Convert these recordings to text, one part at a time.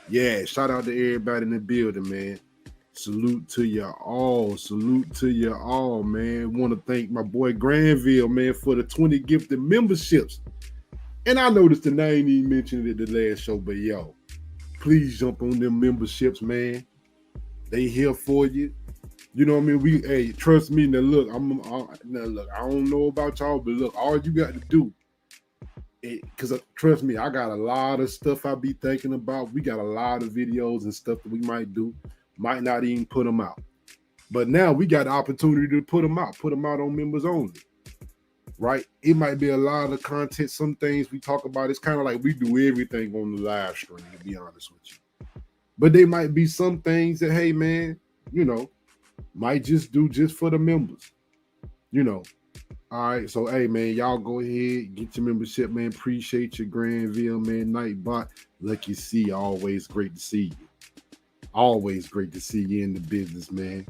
Yeah, shout out to everybody in the building, man. Salute to you all. Salute to you all, man. Want to thank my boy Granville, man, for the 20 gifted memberships. And I noticed that I ain't even mentioned it the last show, but yo, please jump on them memberships, man. They here for you. You know what I mean? Hey, trust me. Now look, now look. I don't know about y'all, but look, all you got to do, because trust me, I got a lot of stuff I be thinking about. We got a lot of videos and stuff that we might do, might not even put them out. But now we got the opportunity to put them out on members only. Right? It might be a lot of content. Some things we talk about. It's kind of like we do everything on the live stream, to be honest with you. But there might be some things that, hey, man, you know, might just do just for the members. You know. All right. So, hey, man, y'all go ahead, get your membership, man. Appreciate your Granville, man. Nightbot. Lucky C. Always great to see you. Always great to see you in the business, man.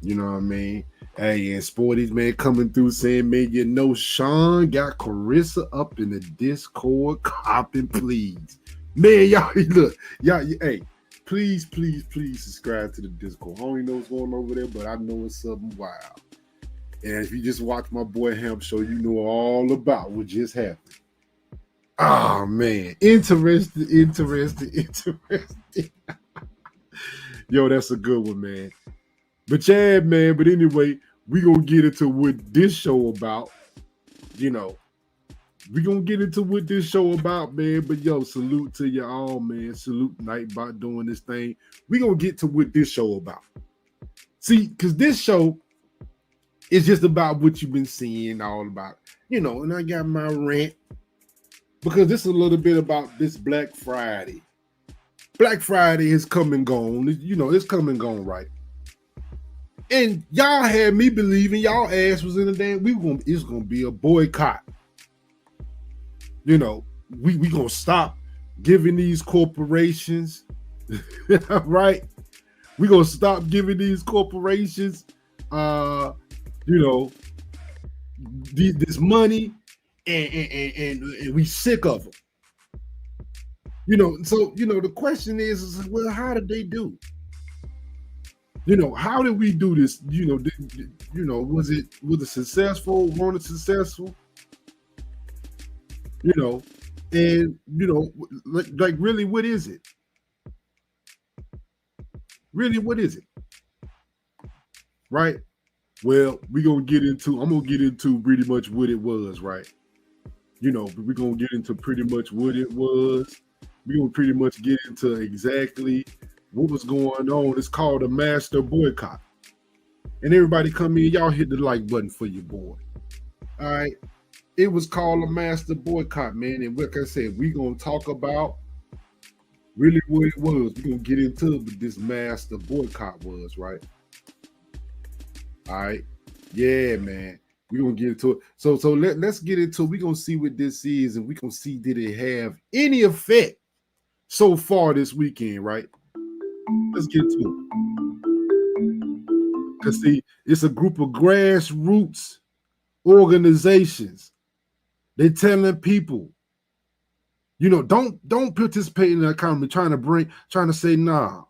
You know what I mean? Hey, and Sporty's, man, coming through saying, man, you know, Sean got Carissa up in the Discord. Copping, please. Man, y'all, look, y'all, hey, please subscribe to the Discord. I don't even know what's going on over there, but I know it's something wild. And if you just watch my boy Ham show, you know all about what just happened. Oh, man. Interesting. Yo, that's a good one, man. But yeah, man, but anyway, we gonna get into what this show about. You know, we gonna get into what this show about, man. But yo, salute to you all, man. Salute Nightbot doing this thing. We gonna get to what this show about. See, because this show is just about what you've been seeing, all about, you know, and I got my rant. Because this is a little bit about this Black Friday. Black Friday has come and gone. You know, it's come and gone, right? And y'all had me believing y'all ass was in the damn. It's gonna be a boycott. You know, we gonna stop giving these corporations, right? We gonna stop giving these corporations, you know, this money, and we sick of them. You know, so you know the question is well, how did they do? You know, how did we do this? You know, was it successful? Wasn't it successful? You know, and you know, like really, what is it? Really, what is it? Right? Well, I'm gonna get into pretty much what it was, right? You know, we're gonna get into pretty much what it was. We're gonna pretty much get into exactly what was going on. It's called a master boycott. And everybody come in, y'all hit the like button for your boy. All right. It was called a master boycott, man. And like I said, we're going to talk about really what it was. We're going to get into what this master boycott was, right? All right. Yeah, man. We're going to get into it. So let's get into it. We're going to see what this is, and we're going to see did it have any effect so far this weekend, right? Let's get to it. Because see, it's a group of grassroots organizations. They're telling people, you know, don't participate in the economy, trying to say, nah,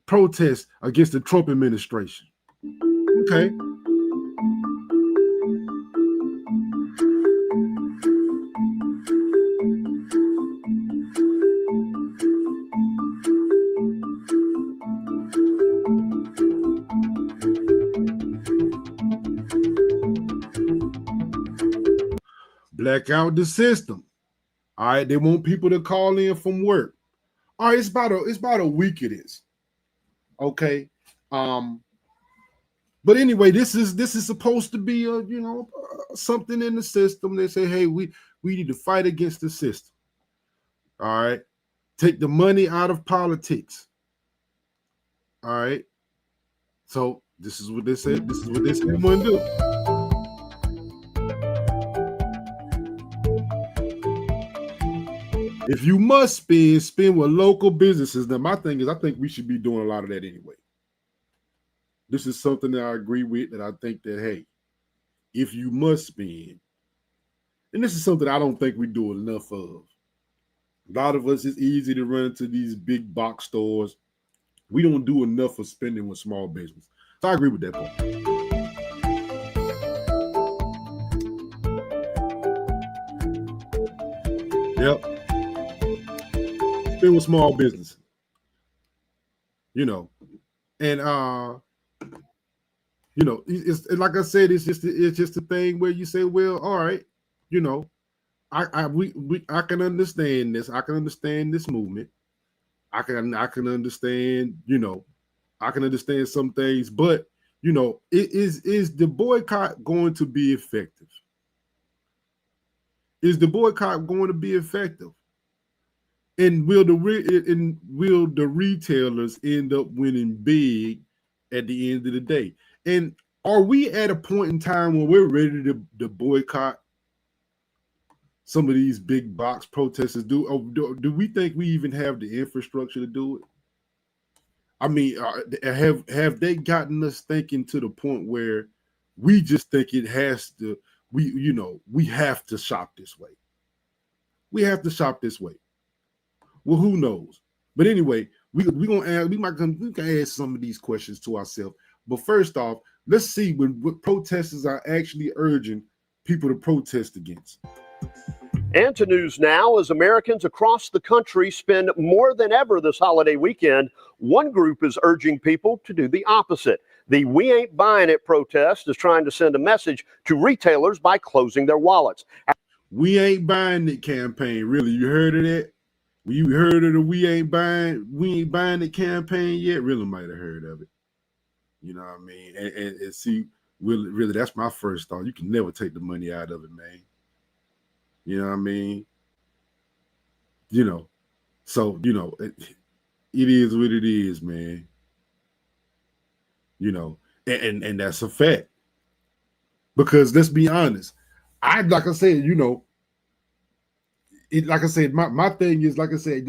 protest against the Trump administration. Okay. Black out the system. All right, they want people to call in from work. All right, it's about a week it is. Okay. But anyway, this is supposed to be something in the system. They say, hey, we need to fight against the system. All right. Take the money out of politics. All right. So this is what they said. This is what they said they want to do. If you must spend with local businesses. Now, my thing is, I think we should be doing a lot of that anyway. This is something that I agree with, that I think that, hey, if you must spend, and this is something I don't think we do enough of. A lot of us, it's easy to run into these big box stores. We don't do enough for spending with small business. So I agree with that part. Yep. Spend with small business. You know. And it's like I said, it's just a thing where you say, well, all right, you know, I can understand this. I can understand this movement. I can understand, I can understand some things, but is the boycott going to be effective? Is the boycott going to be effective? And will the retailers end up winning big at the end of the day? And are we at a point in time where we're ready to boycott some of these big box protesters? Do we think we even have the infrastructure to do it? I mean, have they gotten us thinking to the point where we just think it has to? We have to shop this way. We have to shop this way. Well, who knows? But anyway, we can ask some of these questions to ourselves. But first off, let's see what protesters are actually urging people to protest against. And to news now, as Americans across the country spend more than ever this holiday weekend, one group is urging people to do the opposite. The We Ain't Buying It protest is trying to send a message to retailers by closing their wallets. We Ain't Buying It campaign, really? You heard of that? You heard of the We Ain't Buying It campaign yet? Really might have heard of it. You know what I mean? And see, really, that's my first thought. You can never take the money out of it, man. You know what I mean? So, it is what it is, man. And that's a fact. Because let's be honest, like I said, my thing is, like I said,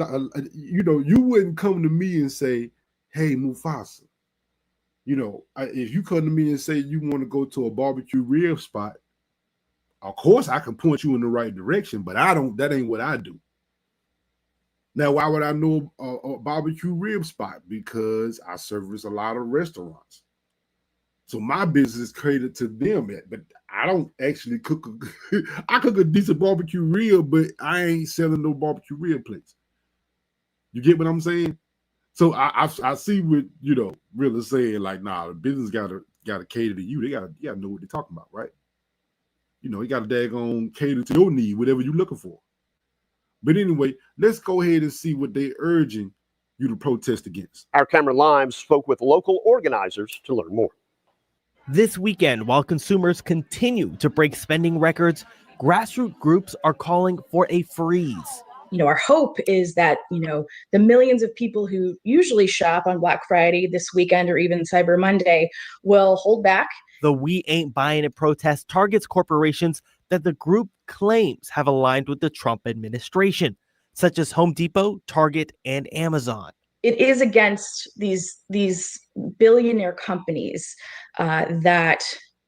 you wouldn't come to me and say, hey, Mufasa, if you come to me and say you want to go to a barbecue rib spot, of course I can point you in the right direction, but that ain't what I do. Now, why would I know a barbecue rib spot? Because I service a lot of restaurants. So my business is catered to them, but I don't actually cook. I cook a decent barbecue rib, but I ain't selling no barbecue rib plates. You get what I'm saying? So I see what really saying, like, nah, the business gotta cater to you. They gotta know what they're talking about, right? You gotta daggone cater to your need, whatever you're looking for. But anyway, let's go ahead and see what they're urging you to protest against. Our Cameron Limes spoke with local organizers to learn more. This weekend, while consumers continue to break spending records, grassroots groups are calling for a freeze. Our hope is that, the millions of people who usually shop on Black Friday this weekend or even Cyber Monday will hold back. The We Ain't Buying It protest targets corporations that the group claims have aligned with the Trump administration, such as Home Depot, Target, and Amazon. It is against these billionaire companies that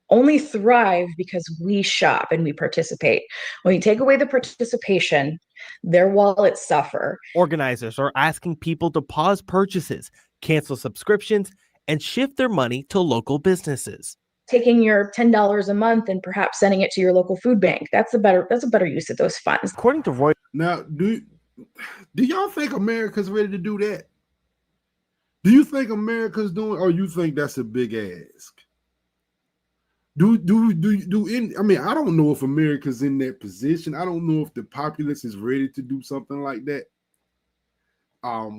only thrive because we shop and we participate. When you take away the participation, their wallets suffer. Organizers are asking people to pause purchases, cancel subscriptions, and shift their money to local businesses. Taking your $10 a month and perhaps sending it to your local food bank. That's a better use of those funds. According to Reuters. Now, do y'all think America's ready to do that? Do you think America's doing, or you think that's a big ask? I don't know if America's in that position. I don't know if the populace is ready to do something like that. I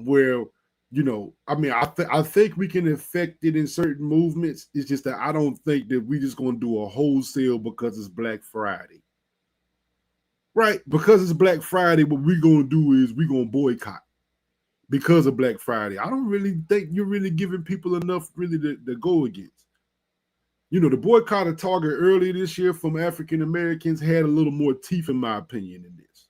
think we can affect it in certain movements. It's just that I don't think that we're just going to do a wholesale because it's Black Friday. Right? Because it's Black Friday, what we're going to do is we're going to boycott because of Black Friday. I don't really think you're really giving people enough really to go against. The boycott of Target earlier this year from African Americans had a little more teeth, in my opinion, in this.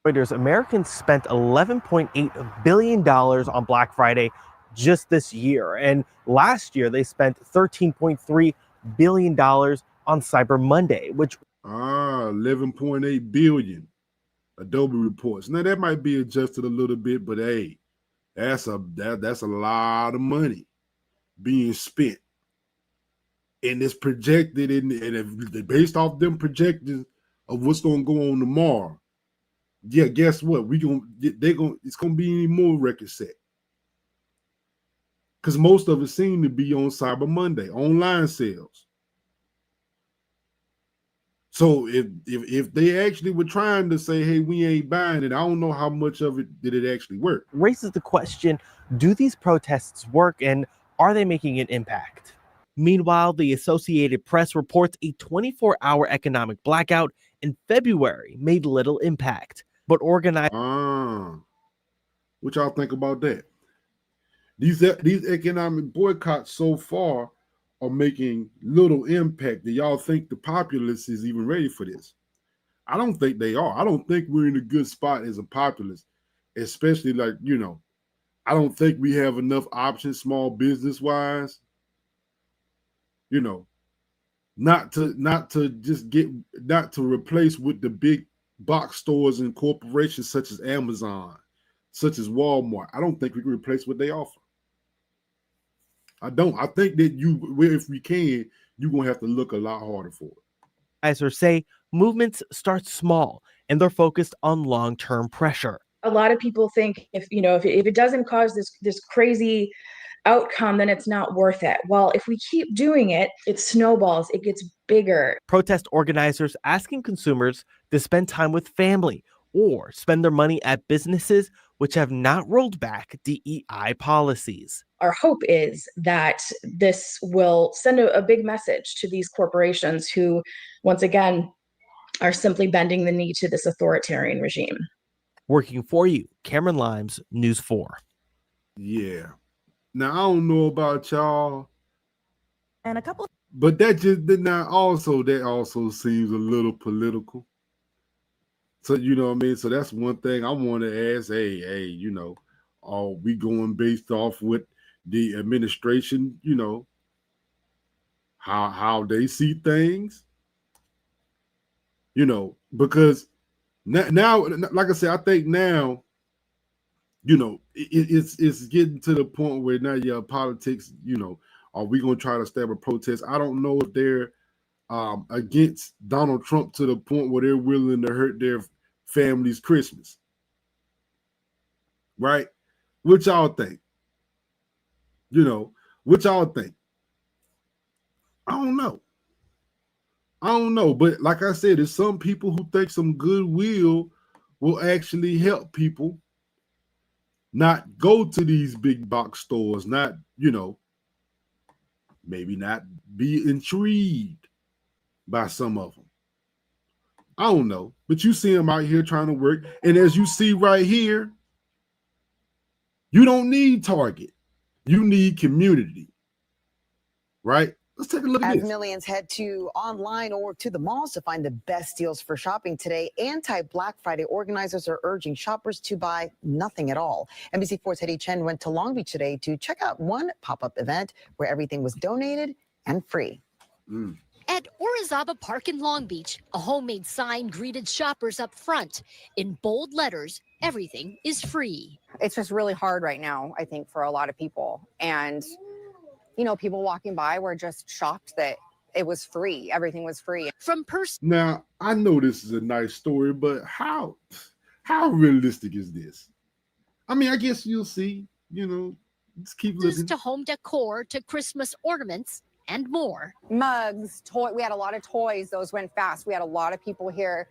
Reuters, Americans spent $11.8 billion on Black Friday just this year. And last year, they spent $13.3 billion on Cyber Monday, which... 11.8 billion. Adobe reports. Now that might be adjusted a little bit, but hey, that's a lot of money being spent, and it's projected and based off them projections of what's gonna go on tomorrow. Yeah, guess what? It's gonna be any more record set. Because most of it seem to be on Cyber Monday, online sales. So if they actually were trying to say, hey, we ain't buying it, I don't know how much of it did it actually work. Raises the question, do these protests work and are they making an impact? Meanwhile, the Associated Press reports a 24-hour economic blackout in February made little impact, but organized. What y'all think about that? These economic boycotts so far are making little impact. Do y'all think the populace is even ready for this? I don't think they are. I don't think we're in a good spot as a populace, especially like, I don't think we have enough options, small business wise, not to replace with the big box stores and corporations such as Amazon, such as Walmart. I don't think we can replace what they offer. I don't. I think that if we can, you're going to have to look a lot harder for it. Organizers say movements start small and they're focused on long-term pressure. A lot of people think if it doesn't cause this crazy outcome, then it's not worth it. Well, if we keep doing it, it snowballs, it gets bigger. Protest organizers asking consumers to spend time with family or spend their money at businesses which have not rolled back DEI policies. Our hope is that this will send a big message to these corporations who, once again, are simply bending the knee to this authoritarian regime. Working for you, Cameron Limes, News 4. Yeah. Now, I don't know about y'all, and a couple of, but that also seems a little political. So, you know what I mean? So that's one thing I want to ask. Hey, are we going based off what the administration, how they see things? Because now, like I said, I think now, it's getting to the point where now politics, are we going to try to stab a protest? I don't know if they're against Donald Trump to the point where they're willing to hurt their family's Christmas. Right? What y'all think? What y'all think? I don't know. But like I said, there's some people who think some goodwill will actually help people not go to these big box stores, not, maybe not be intrigued by some of them. I don't know, but you see them out here trying to work. And as you see right here, you don't need Target. You need community, right? Let's take a look at this. As millions head to online or to the malls to find the best deals for shopping today, anti-Black Friday organizers are urging shoppers to buy nothing at all. NBC4's Hedy Chen went to Long Beach today to check out one pop-up event where everything was donated and free. At Orizaba Park in Long Beach, a homemade sign greeted shoppers up front. In bold letters, everything is free. It's just really hard right now, I think, for a lot of people. And people walking by were just shocked that it was free. Everything was free. Now, I know this is a nice story, but how realistic is this? I mean, I guess you'll see, just keep looking. To home decor, to Christmas ornaments, and more. Mugs, we had a lot of toys. Those went fast. We had a lot of people here.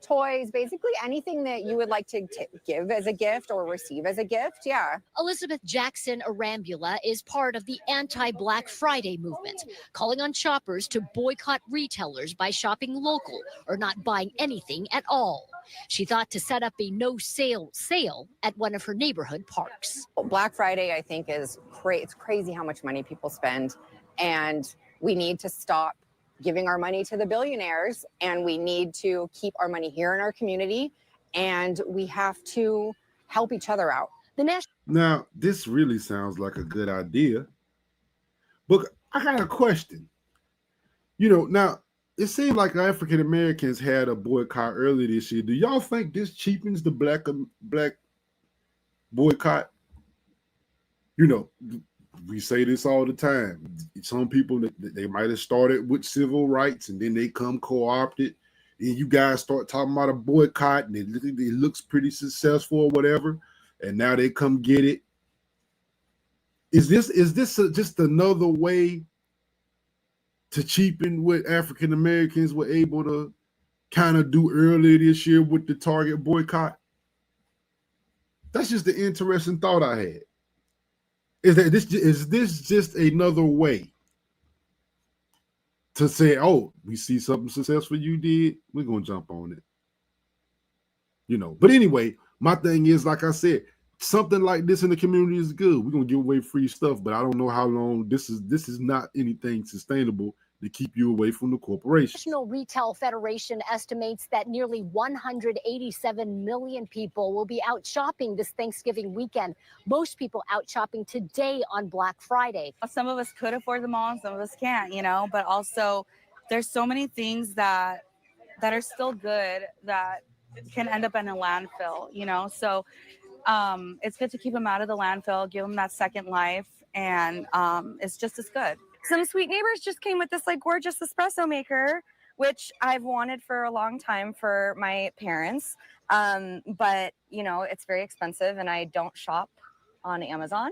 Toys, basically anything that you would like to give as a gift or receive as a gift. Yeah. Elizabeth Jackson Arambula is part of the anti-Black Friday movement, calling on shoppers to boycott retailers by shopping local or not buying anything at all. She thought to set up a no-sale sale at one of her neighborhood parks. Black Friday, I think, is it's crazy how much money people spend, and we need to stop giving our money to the billionaires, and we need to keep our money here in our community, and we have to help each other out. Now, this really sounds like a good idea, but I got a question. Now, it seemed like African Americans had a boycott earlier this year. Do y'all think this cheapens the black boycott? You know, we say this all the time. Some people, they might have started with civil rights and then they come co-opted, and you guys start talking about a boycott and it looks pretty successful or whatever, and now they come get it. Is this just another way to cheapen what African Americans were able to kind of do earlier this year with the Target boycott? That's just the interesting thought I had. Is this just another way to say, oh, we see something successful you did, we're gonna jump on it? You know, but anyway, my thing is, like I said, something like this in the community is good. We're gonna give away free stuff, but I don't know how long this is not anything sustainable to keep you away from the corporation. National Retail Federation estimates that nearly 187 million people will be out shopping this Thanksgiving weekend. Most people out shopping today on Black Friday. Some of us could afford them all, and some of us can't, you know, but also there's so many things that are still good that can end up in a landfill, you know, so it's good to keep them out of the landfill, give them that second life, and it's just as good. Some sweet neighbors just came with this like gorgeous espresso maker, which I've wanted for a long time for my parents. But you know, it's very expensive and I don't shop on Amazon.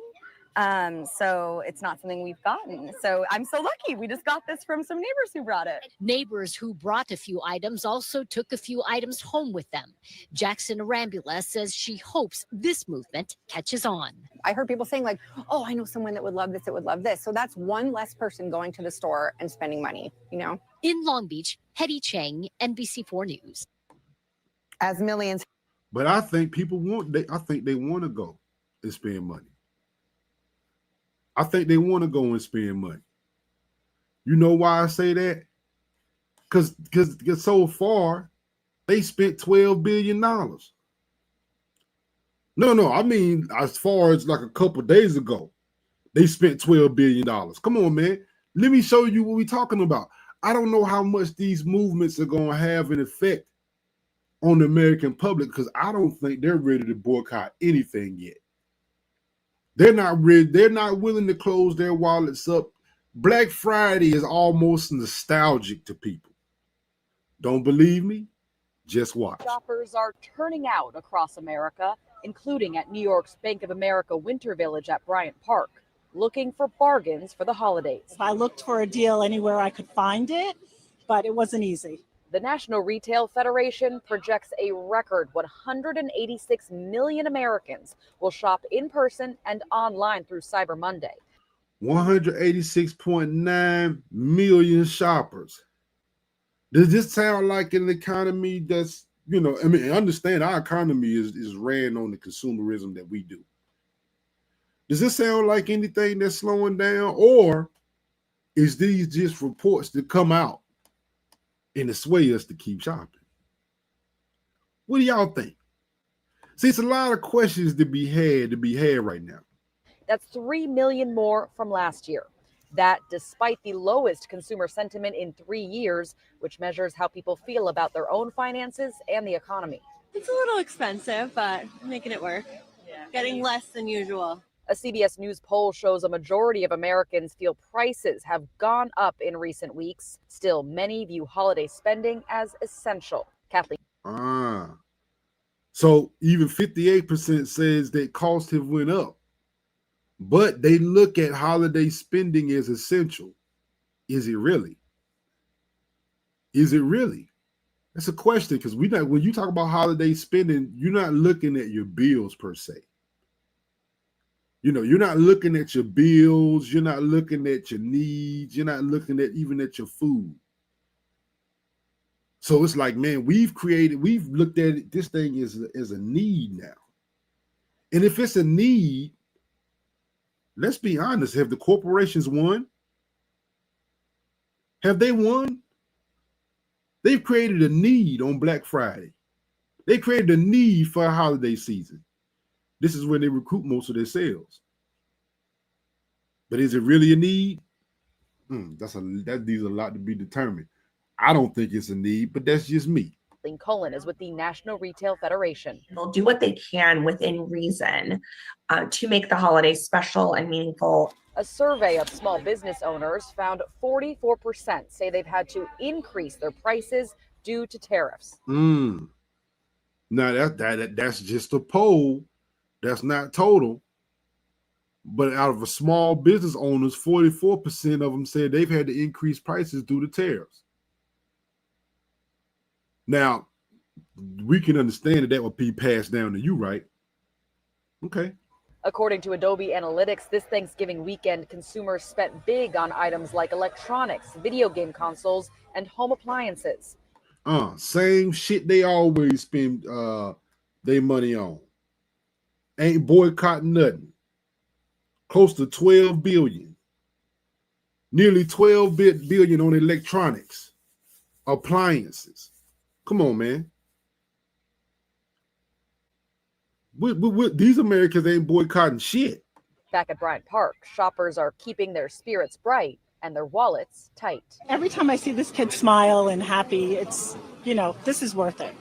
So it's not something we've gotten. So I'm so lucky. We just got this from some neighbors who brought it. Neighbors who brought a few items also took a few items home with them. Jackson Arambula says she hopes this movement catches on. I heard people saying like, oh, I know someone that would love this, that would love this. So that's one less person going to the store and spending money, you know? In Long Beach, Hetty Chang, NBC4 News. As millions. But I think people I think they want to go and spend money. I think they want to go and spend money. You know why I say that? Because so far, they spent $12 billion. No, I mean, as far as like a couple days ago, they spent $12 billion. Come on, man. Let me show you what we're talking about. I don't know how much these movements are going to have an effect on the American public because I don't think they're ready to boycott anything yet. They're not ready. They're not willing to close their wallets up. Black Friday is almost nostalgic to people. Don't believe me? Just watch. Shoppers are turning out across America, including at New York's Bank of America Winter Village at Bryant Park, looking for bargains for the holidays. I looked for a deal anywhere I could find it, but it wasn't easy. The National Retail Federation projects a record 186 million Americans will shop in person and online through Cyber Monday. 186.9 million shoppers. Does this sound like an economy that's, you know, I mean, understand our economy is ran on the consumerism that we do. Does this sound like anything that's slowing down, or is these just reports that come out and to sway us to keep shopping? What do y'all think? See, it's a lot of questions to be had right now. That's 3 million more from last year. That despite the lowest consumer sentiment in 3 years, which measures how people feel about their own finances and the economy. It's a little expensive, but making it work. Yeah. Getting less than usual. A CBS News poll shows a majority of Americans feel prices have gone up in recent weeks. Still, many view holiday spending as essential. Kathleen. So even 58% says that costs have went up, but they look at holiday spending as essential. Is it really? Is it really? That's a question, because when you talk about holiday spending, you're not looking at your bills per se. You know, you're not looking at your bills. You're not looking at your needs. You're not looking at even at your food. So it's like, man, we've looked at it, this thing as a need now. And if it's a need, let's be honest, have the corporations won? Have they won? They've created a need on Black Friday. They created a need for a holiday season. This is where they recruit most of their sales. But is it really a need? That leaves a lot to be determined. I don't think it's a need, but that's just me. Cullen is with the National Retail Federation. They'll do what they can within reason to make the holiday special and meaningful. A survey of small business owners found 44% say they've had to increase their prices due to tariffs. Now that's just a poll. That's not total. But out of a small business owners, 44% of them said they've had to increase prices due to tariffs. Now, we can understand that would be passed down to you, right? Okay. According to Adobe Analytics, this Thanksgiving weekend, consumers spent big on items like electronics, video game consoles, and home appliances. Same shit they always spend their money on. Ain't boycotting nothing. Close to 12 billion. Nearly 12 billion on electronics, appliances. Come on, man. These Americans ain't boycotting shit. Back at Bryant Park, shoppers are keeping their spirits bright and their wallets tight. Every time I see this kid smile and happy, it's, this is worth it.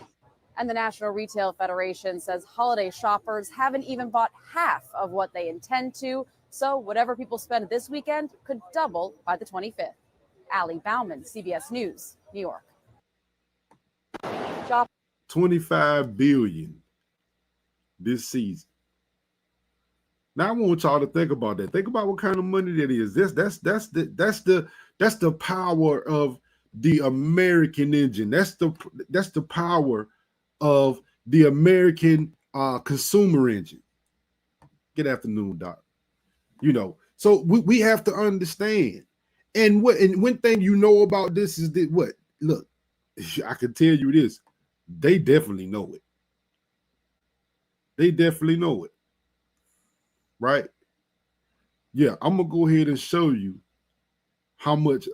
And the National Retail Federation says holiday shoppers haven't even bought half of what they intend to. So whatever people spend this weekend could double by the 25th. Allie Bauman, CBS News, New York. 25 billion this season. Now I want y'all to think about that. Think about what kind of money that is. That's the power of the American engine. That's the power of the American consumer engine. Good afternoon, Doc. So we have to understand. And one thing you know about this is that what? Look, I can tell you this. They definitely know it. They definitely know it. Right? Yeah, I'm gonna go ahead and show you how much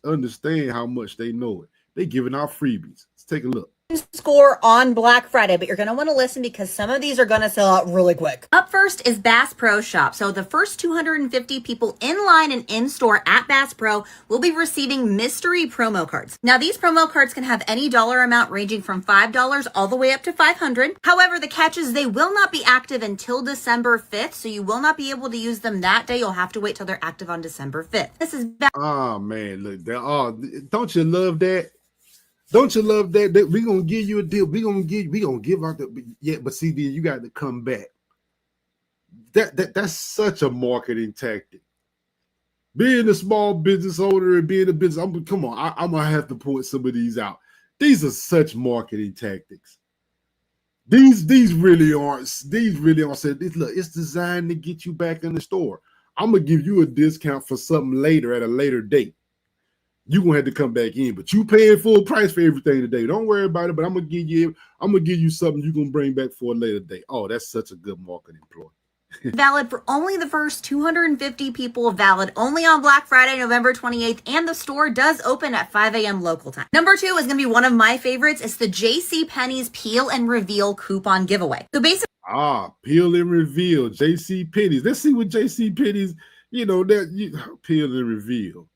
understand how much they know it. They giving out freebies. Let's take a look. Score on Black Friday, but you're going to want to listen because some of these are going to sell out really quick. Up first is Bass Pro Shop. So the first 250 people in line and in store at Bass Pro will be receiving mystery promo cards. Now these promo cards can have any dollar amount ranging from $5 all the way up to $500. However, the catch is they will not be active until December 5th, so you will not be able to use them that day. You'll have to wait till they're active on December 5th. This is oh man, look, don't you love that? Don't you love that? We're gonna give you a deal. We're gonna give out the but see, then you got to come back. That's such a marketing tactic. Being a small business owner and being a business, I'm gonna have to point some of these out. These are such marketing tactics. These really aren't. Look, it's designed to get you back in the store. I'm gonna give you a discount for something later at a later date. You're gonna have to come back in, but you paying full price for everything today. Don't worry about it, but I'm gonna give you something you're gonna bring back for a later date. Oh, that's such a good marketing ploy. valid for only the first 250 people, valid only on Black Friday, November 28th, and the store does open at 5 a.m. local time. Number 2 is going to be one of my favorites. It's the JCPenney's Peel and Reveal coupon giveaway. So basically, Peel and Reveal, JCPenney's. Let's see what JCPenney's, Peel and Reveal.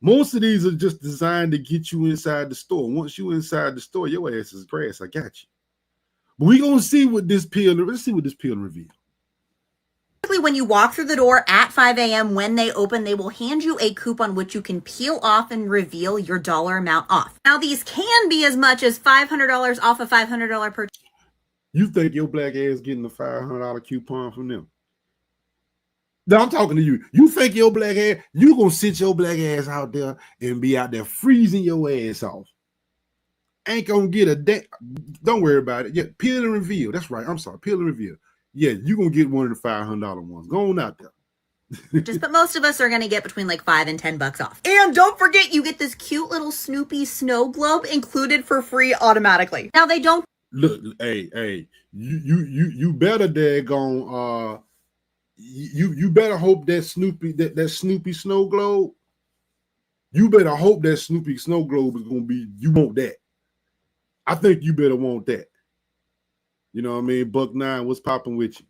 Most of these are just designed to get you inside the store. Once you inside the store, your ass is grass. I got you. But we're going to see what this Peel and Reveal. when you walk through the door at 5 a.m. when they open, they will hand you a coupon which you can peel off and reveal your dollar amount off. Now, these can be as much as $500 off a $500 purchase. You think your black ass getting a $500 coupon from them? No, I'm talking to you. You think your black ass, you gonna sit your black ass out there and be out there freezing your ass off. Ain't gonna get a day. Don't worry about it. Yeah, Peel and Reveal. That's right. I'm sorry. Peel and Reveal. Yeah, you gonna get one of the $500 ones. Go on out there. But most of us are going to get between like $5 and $10 off. And don't forget, you get this cute little Snoopy snow globe included for free automatically. Now they don't look. Hey, you better daggone. You better hope that Snoopy snow globe. You better hope that Snoopy snow globe is gonna be. You want that? I think you better want that. You know what I mean? Buck9, what's popping with you?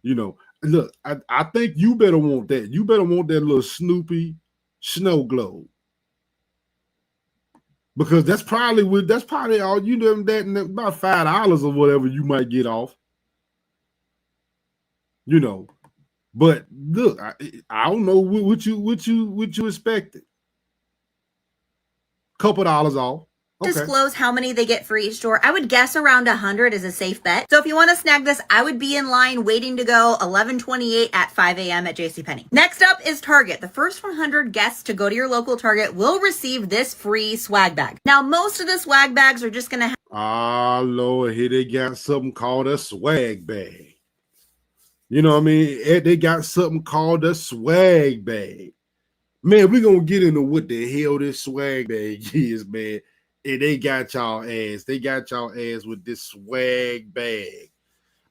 You know, look, I think you better want that. You better want that little Snoopy snow globe. Because that's probably all you know, that and about $5 or whatever you might get off. You know. But look, I don't know what you expected. Couple dollars off. Okay. Disclose how many they get for each store. I would guess around 100 is a safe bet. So if you want to snag this, I would be in line waiting to go 11:28 at 5 a.m. at JCPenney. Next up is Target. The first 100 guests to go to your local Target will receive this free swag bag. Now, most of the swag bags are just going to have... Lord, here they got something called a swag bag. You know what I mean? They got something called a swag bag. Man, we're going to get into what the hell this swag bag is, man. And they got y'all ass. They got y'all ass with this swag bag.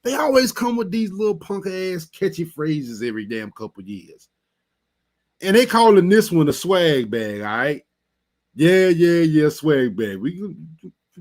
They always come with these little punk ass catchy phrases every damn couple years. And they calling this one a swag bag, all right? Yeah, swag bag. We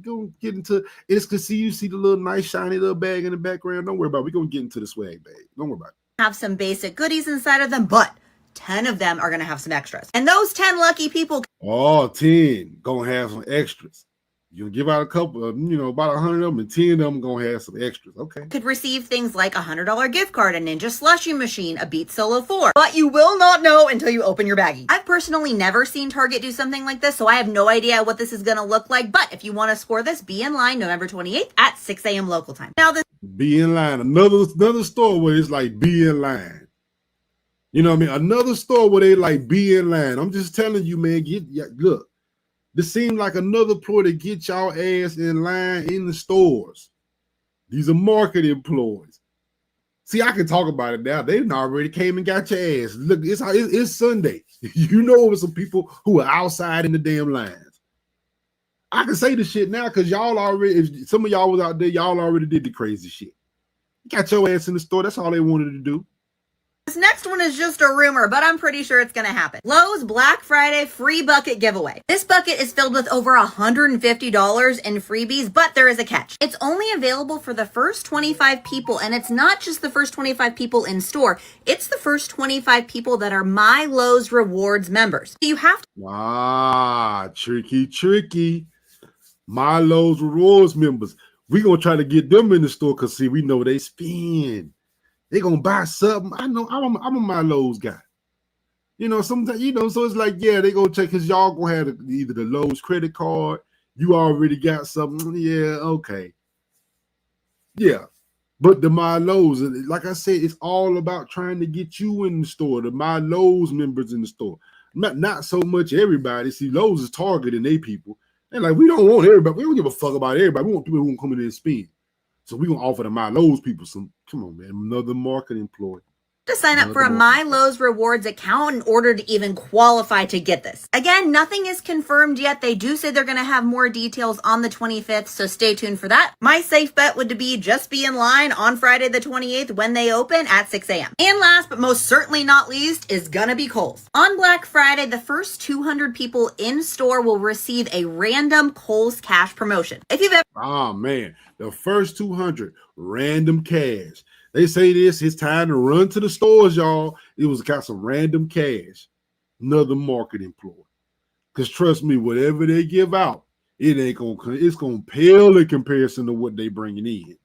gonna get into it's because you see the little nice shiny little bag in the background. Don't worry about it. We're gonna get into the swag bag. Don't worry about it. Have some basic goodies inside of them, but 10 of them are going to have some extras. And those 10 lucky people... 10 gonna have some extras. You'll give out a couple of, about 100 of them, and 10 of them gonna have some extras. Okay. Could receive things like a $100 gift card, a Ninja Slushie machine, a Beat Solo 4. But you will not know until you open your baggie. I've personally never seen Target do something like this, so I have no idea what this is going to look like. But if you want to score this, be in line November 28th at 6 a.m. local time. Now, this... Be in line. Another store where it's like be in line. You know what I mean? Another store where they like be in line. I'm just telling you, man, look. This seems like another ploy to get y'all ass in line in the stores. These are marketing ploys. See, I can talk about it now. They already came and got your ass. Look, it's Sunday. You know some people who are outside in the damn lines. I can say this shit now because y'all already, if some of y'all was out there, y'all already did the crazy shit. You got your ass in the store. That's all they wanted to do. This next one is just a rumor, but I'm pretty sure it's going to happen. Lowe's Black Friday free bucket giveaway. This bucket is filled with over $150 in freebies, but there is a catch. It's only available for the first 25 people, and it's not just the first 25 people in store. It's the first 25 people that are My Lowe's Rewards members. You have to... Tricky. My Lowe's Rewards members. We're going to try to get them in the store because, see, we know they spend. They're going to buy something. I know I'm a My Lowe's guy. Sometimes, so it's like, yeah, they going to check because y'all going to have either the Lowe's credit card. You already got something. Yeah, okay. Yeah. But the My Lowe's, like I said, it's all about trying to get you in the store, the My Lowe's members in the store. Not so much everybody. See, Lowe's is targeting their people. They're like, we don't want everybody. We don't give a fuck about everybody. We want people who want to come in there and spend. So we're going to offer the My Lowe's people some, come on, man, another marketing ploy. To sign up for a My Lowe's Rewards account in order to even qualify to get this. Again, nothing is confirmed yet. They do say they're going to have more details on the 25th, so stay tuned for that. My safe bet would be just be in line on Friday the 28th when they open at 6 a.m. And last but most certainly not least is gonna be Kohl's. On Black Friday, the first 200 people in store will receive a random Kohl's cash promotion. If you've ever... Oh, man, the first 200 random cash. They say it's time to run to the stores, y'all. It was got some random cash. Another marketing ploy. Because trust me, whatever they give out, it's gonna pale in comparison to what they bringing in.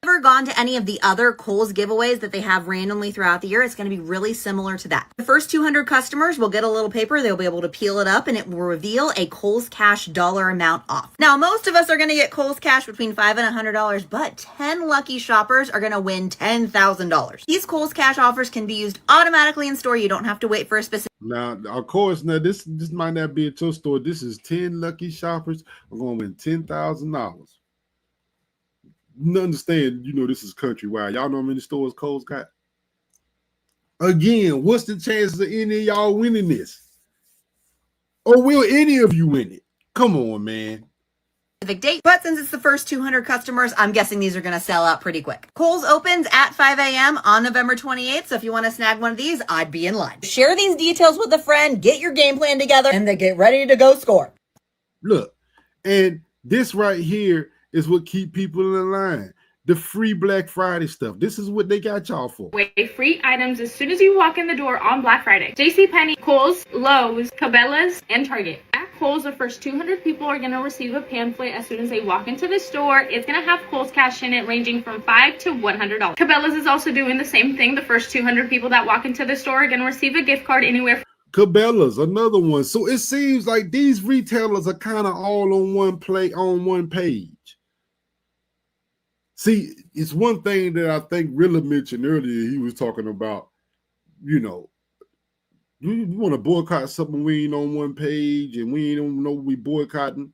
Ever gone to any of the other Kohl's giveaways that they have randomly throughout the year, it's going to be really similar to that. The first 200 customers will get a little paper. They'll be able to peel it up and it will reveal a Kohl's Cash dollar amount off. Now, most of us are going to get Kohl's Cash between $5 and $100, but 10 lucky shoppers are going to win $10,000. These Kohl's Cash offers can be used automatically in store. You don't have to wait for a specific... Now, of course, this might not be at your store. This is 10 lucky shoppers are going to win $10,000. You understand, this is countrywide. Y'all know how many stores Kohl's got? Again, what's the chances of any of y'all winning this? Or will any of you win it? Come on, man. Date, but since it's the first 200 customers, I'm guessing these are going to sell out pretty quick. Kohl's opens at 5 a.m. on November 28th, so if you want to snag one of these, I'd be in line. Share these details with a friend, get your game plan together, and then get ready to go score. Look, and this right here is what keep people in line. The free Black Friday stuff. This is what they got y'all for. Wait, free items as soon as you walk in the door on Black Friday. JCPenney, Kohl's, Lowe's, Cabela's, and Target. Kohl's, the first 200 people are going to receive a pamphlet as soon as they walk into the store. It's going to have Kohl's cash in it, ranging from $5 to $100. Cabela's is also doing the same thing. The first 200 people that walk into the store are going to receive a gift card anywhere. Cabela's, another one. So it seems like these retailers are kind of all on one page. See, it's one thing that I think Rilla mentioned earlier. He was talking about, you know, we want to boycott something we ain't on one page and we don't know we boycotting.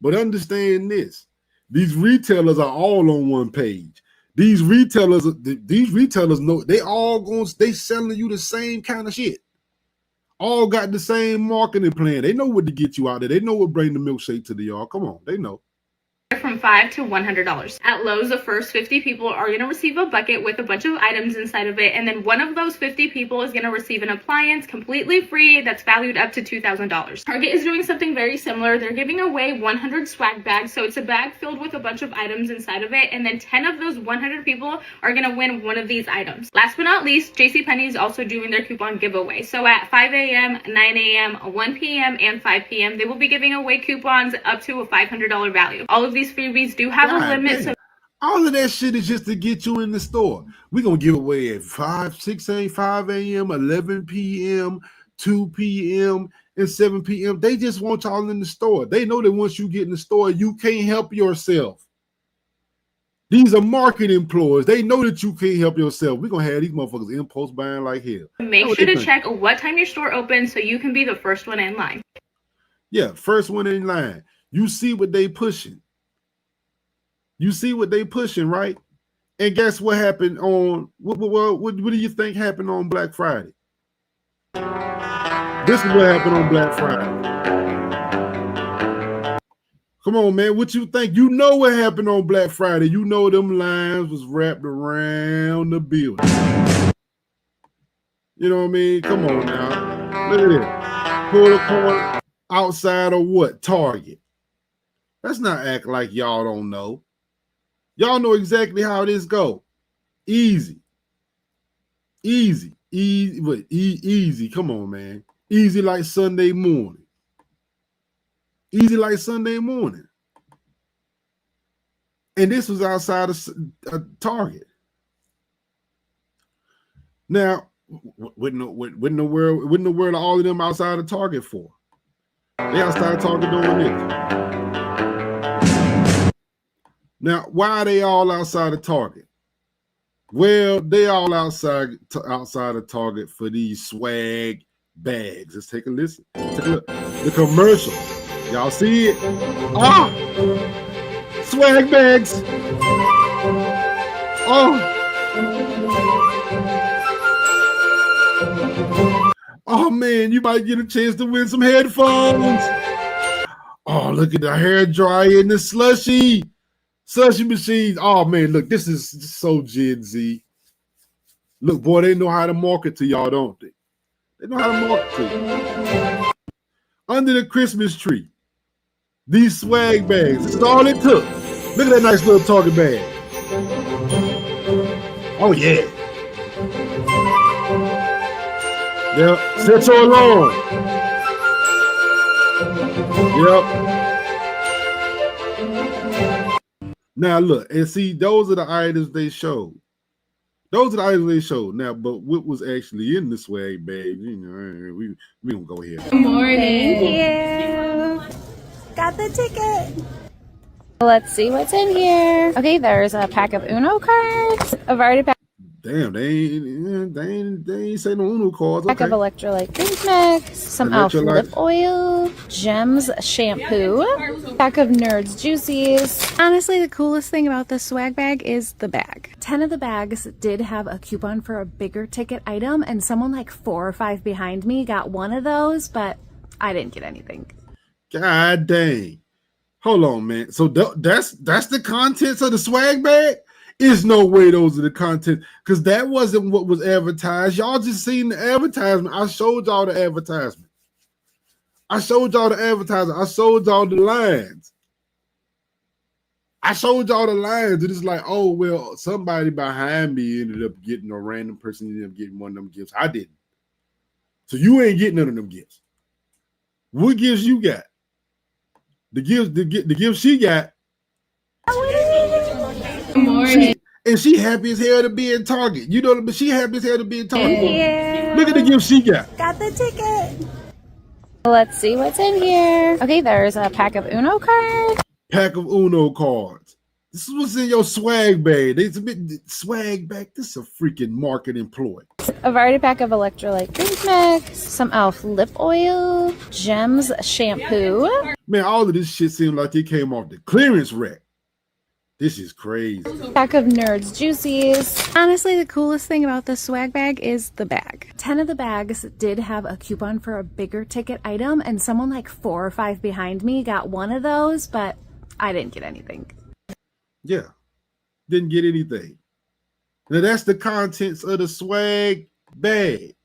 But understand this: these retailers are all on one page. These retailers know they selling you the same kind of shit. All got the same marketing plan. They know what to get you out there. They know what bring the milkshake to the yard. Come on, they know. From $5 to $100. At Lowe's, the first 50 people are going to receive a bucket with a bunch of items inside of it, and then one of those 50 people is going to receive an appliance completely free that's valued up to $2,000. Target is doing something very similar. They're giving away 100 swag bags, so it's a bag filled with a bunch of items inside of it, and then 10 of those 100 people are going to win one of these items. Last but not least, JCPenney is also doing their coupon giveaway. So at 5 a.m., 9 a.m., 1 p.m., and 5 p.m., they will be giving away coupons up to a $500 value. All of these freebies do have a limit. So all of that shit is just to get you in the store. We're going to give away at 6 a.m., 11 p.m., 2 p.m., and 7 p.m. They just want y'all in the store. They know that once you get in the store, you can't help yourself. These are market employees. They know that you can't help yourself. We're going to have these motherfuckers impulse buying like hell. Make sure to check what time your store opens so you can be the first one in line. Yeah, first one in line. You see what they pushing. You see what they pushing, right? And guess what happened on what do you think happened on Black Friday? This is what happened on Black Friday. Come on, man. What you think? You know what happened on Black Friday. You know them lines was wrapped around the building. You know what I mean? Come on now. Look at this. Pull the corner outside of what? Target. Let's not act like y'all don't know. Y'all know exactly how this go. Easy. Easy. Easy. Come on, man. Easy like Sunday morning. Easy like Sunday morning. And this was outside of Target. Now, what in the world are all of them outside of Target for? They outside of Target doing this. Now, why are they all outside of Target? Well, they all outside of Target for these swag bags. Let's take a listen. Take a look. The commercial. Y'all see it? Ah! Swag bags. Oh. Oh, man, you might get a chance to win some headphones. Oh, look at the hair dryer and the slushy machines. Oh man, look, this is so Gen Z. Look, boy, they know how to market to y'all, don't they? They know how to market to you. Under the Christmas tree, these swag bags. This is all it took. Look at that nice little Target bag. Oh yeah. Yep. Set your alarm. Yep. Now look, and see, those are the items they showed. Those are the items they showed. Now, but what was actually in the swag bag, you know, we gonna go here. Good morning. Thank you. Got the ticket. Let's see what's in here. Okay, there's a pack of Uno cards. I've already packed. Damn, they ain't say no Uno cards. Pack of electrolyte drink mix, some Elf lip oil, Gems shampoo, pack of Nerds juices. Honestly, the coolest thing about this swag bag is the bag. 10 of the bags did have a coupon for a bigger ticket item, and someone like 4 or 5 behind me got one of those, but I didn't get anything. God dang. Hold on, man. So that's the contents of the swag bag? There's no way those are the content, because that wasn't what was advertised. Y'all just seen the advertisement. I showed y'all the advertisement. I showed y'all the advertisement. I showed y'all the lines. And it's like, oh, well, somebody behind me ended up getting, a random person ended up getting one of them gifts. I didn't. So you ain't getting none of them gifts. What gifts you got? The gifts she got. Good morning. And she happy as hell to be in Target. You know, but she happy as hell to be in Target. Yeah. Look at the gift she got. Got the ticket. Let's see what's in here. Okay, there's a pack of Uno cards. Pack of Uno cards. This is what's in your swag bag. It's a bit swag bag. This is a freaking marketing ploy. A variety pack of electrolyte drink mix, some Elf lip oil, Gems shampoo. Man, all of this shit seemed like it came off the clearance rack. This is crazy. Pack of Nerds Juicies. Honestly, the coolest thing about this swag bag is the bag. 10 of the bags did have a coupon for a bigger ticket item, and someone like 4 or 5 behind me got one of those, but I didn't get anything. Yeah, didn't get anything. Now that's the contents of the swag bag.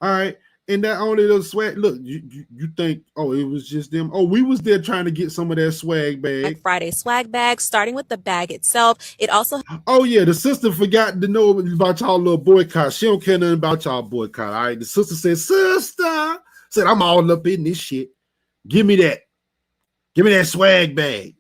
All right. And not only those swag, look, you think, oh, it was just them. Oh, we was there trying to get some of that swag bag. Black Friday swag bag, starting with the bag itself. It also. Oh, yeah, the sister forgot to know about y'all little boycott. She don't care nothing about y'all boycott. All right. The sister said, I'm all up in this shit. Give me that. Give me that swag bag.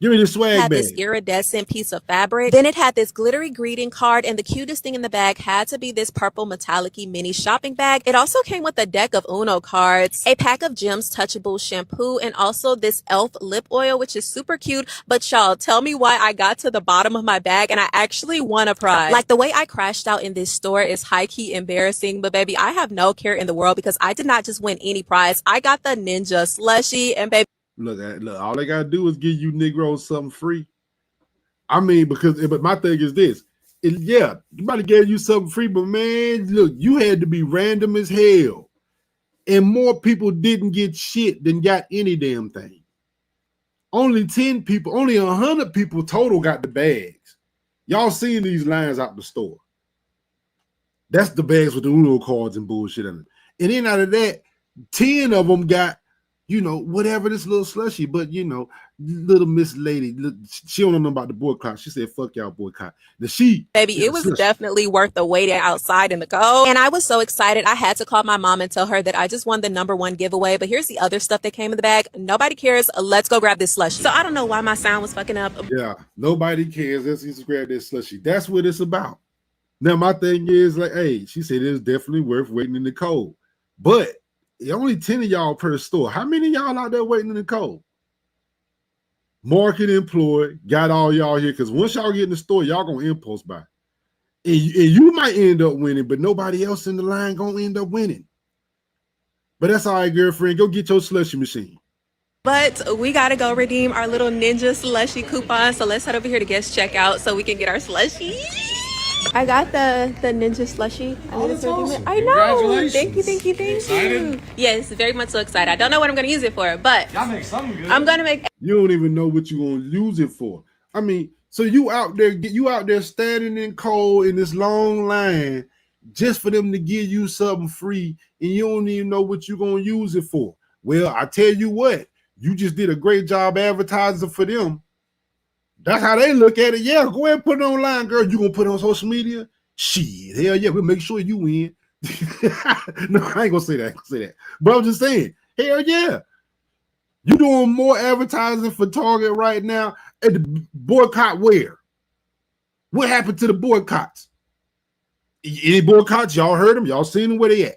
Give me the swag had bag. This iridescent piece of fabric. Then it had this glittery greeting card, and the cutest thing in the bag had to be this purple metallic-y mini shopping bag. It also came with a deck of Uno cards, a pack of Gems touchable shampoo, and also this Elf lip oil, which is super cute. But y'all, tell me why I got to the bottom of my bag and I actually won a prize. Like, the way I crashed out in this store is high-key embarrassing, but baby, I have no care in the world because I did not just win any prize. I got the Ninja slushie, and baby, Look, all they gotta do is give you Negroes something free. I mean, but my thing is this. Yeah, somebody gave you something free, but man, look, you had to be random as hell. And more people didn't get shit than got any damn thing. Only 10 people, only 100 people total got the bags. Y'all seen these lines out the store. That's the bags with the Uno cards and bullshit in it. And then out of that, 10 of them got, you know, whatever, this little slushy, but you know, little Miss Lady, she don't know about the boycott. She said, "Fuck y'all boycott." Baby, it was definitely worth the wait outside in the cold. And I was so excited. I had to call my mom and tell her that I just won the #1 giveaway. But here's the other stuff that came in the bag. Nobody cares. Let's go grab this slushie. So I don't know why my sound was fucking up. Yeah, nobody cares. Let's just grab this slushy. That's what it's about. Now my thing is like, hey, she said it's definitely worth waiting in the cold, but only 10 of y'all per store. How many of y'all out there waiting in the cold? Market employed, got all y'all here, because once y'all get in the store, y'all gonna impulse buy. And you might end up winning, but nobody else in the line gonna end up winning. But that's all right, girlfriend. Go get your slushy machine. But we gotta go redeem our little Ninja slushie coupon. So let's head over here to guest checkout so we can get our slushie. I got the Ninja slushie. I know. Thank you. Yes, very much so excited. I don't know what I'm gonna use it for, but y'all make something good. I'm gonna make. You don't even know what you're gonna use it for. I mean, so you out there standing in cold in this long line just for them to give you something free, and you don't even know what you're gonna use it for. Well, I tell you what, you just did a great job advertising for them. That's how they look at it. Yeah, go ahead and put it online, girl. You gonna put it on social media? Shit, hell yeah, we'll make sure you win. No, I ain't gonna say that. But I'm just saying, hell yeah. You doing more advertising for Target right now at the boycott where? What happened to the boycotts? Any boycotts? Y'all heard them? Y'all seen them? Where they at?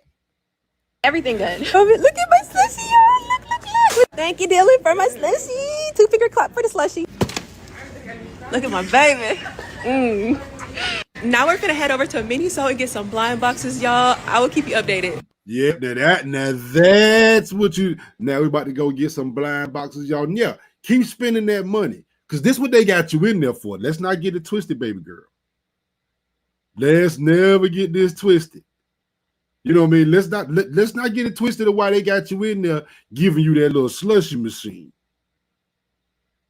Everything good. Look at my slushie, y'all. Look. Thank you, Dylan, for my slushie. 2-finger clap for the slushie. Look at my baby. Now we're gonna head over to a Miniso and get some blind boxes, y'all. I will keep you updated. Yeah, now that's what you. Now we're about to go get some blind boxes, y'all. Yeah, keep spending that money because this is what they got you in there for. Let's not get it twisted, baby girl. Let's never get this twisted. You know what I mean? Let's not get it twisted of why they got you in there giving you that little slushy machine.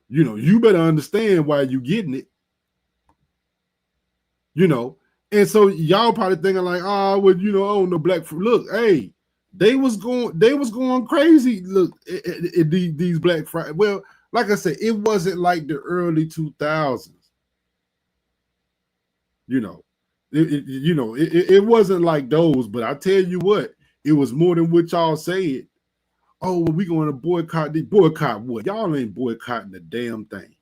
You know, you better understand why you getting it. You know, and so y'all probably thinking like, oh, well, you know, oh no, black fruit. Look, hey, they was going crazy. Look, these Black Friday. Well, like I said, it wasn't like the early 2000s. You know, it wasn't like those. But I tell you what, it was more than what y'all said. oh, well, we going to boycott. Boycott what? Y'all ain't boycotting the damn thing.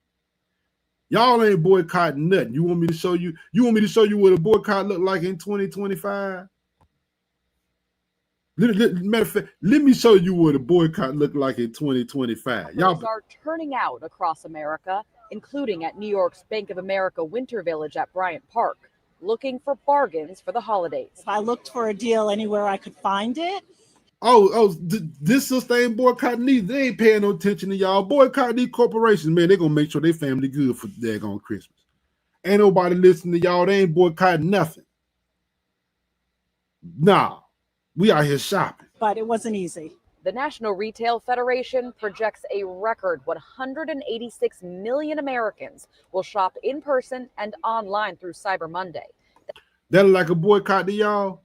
Y'all ain't boycotting nothing. You want me to show you? You want me to show you what a boycott look like in 2025? Matter of fact, let me show you what a boycott look like in 2025. Y'all are turning out across America, including at New York's Bank of America Winter Village at Bryant Park, looking for bargains for the holidays. I looked for a deal anywhere I could find it. This sister ain't boycotting these. They ain't paying no attention to y'all. Boycott these corporations, man. They gonna make sure they family good for daggone Christmas. Ain't nobody listening to y'all. They ain't boycotting nothing. Nah, we out here shopping. But it wasn't easy. The National Retail Federation projects a record 186 million Americans will shop in person and online through Cyber Monday. That look like a boycott to y'all?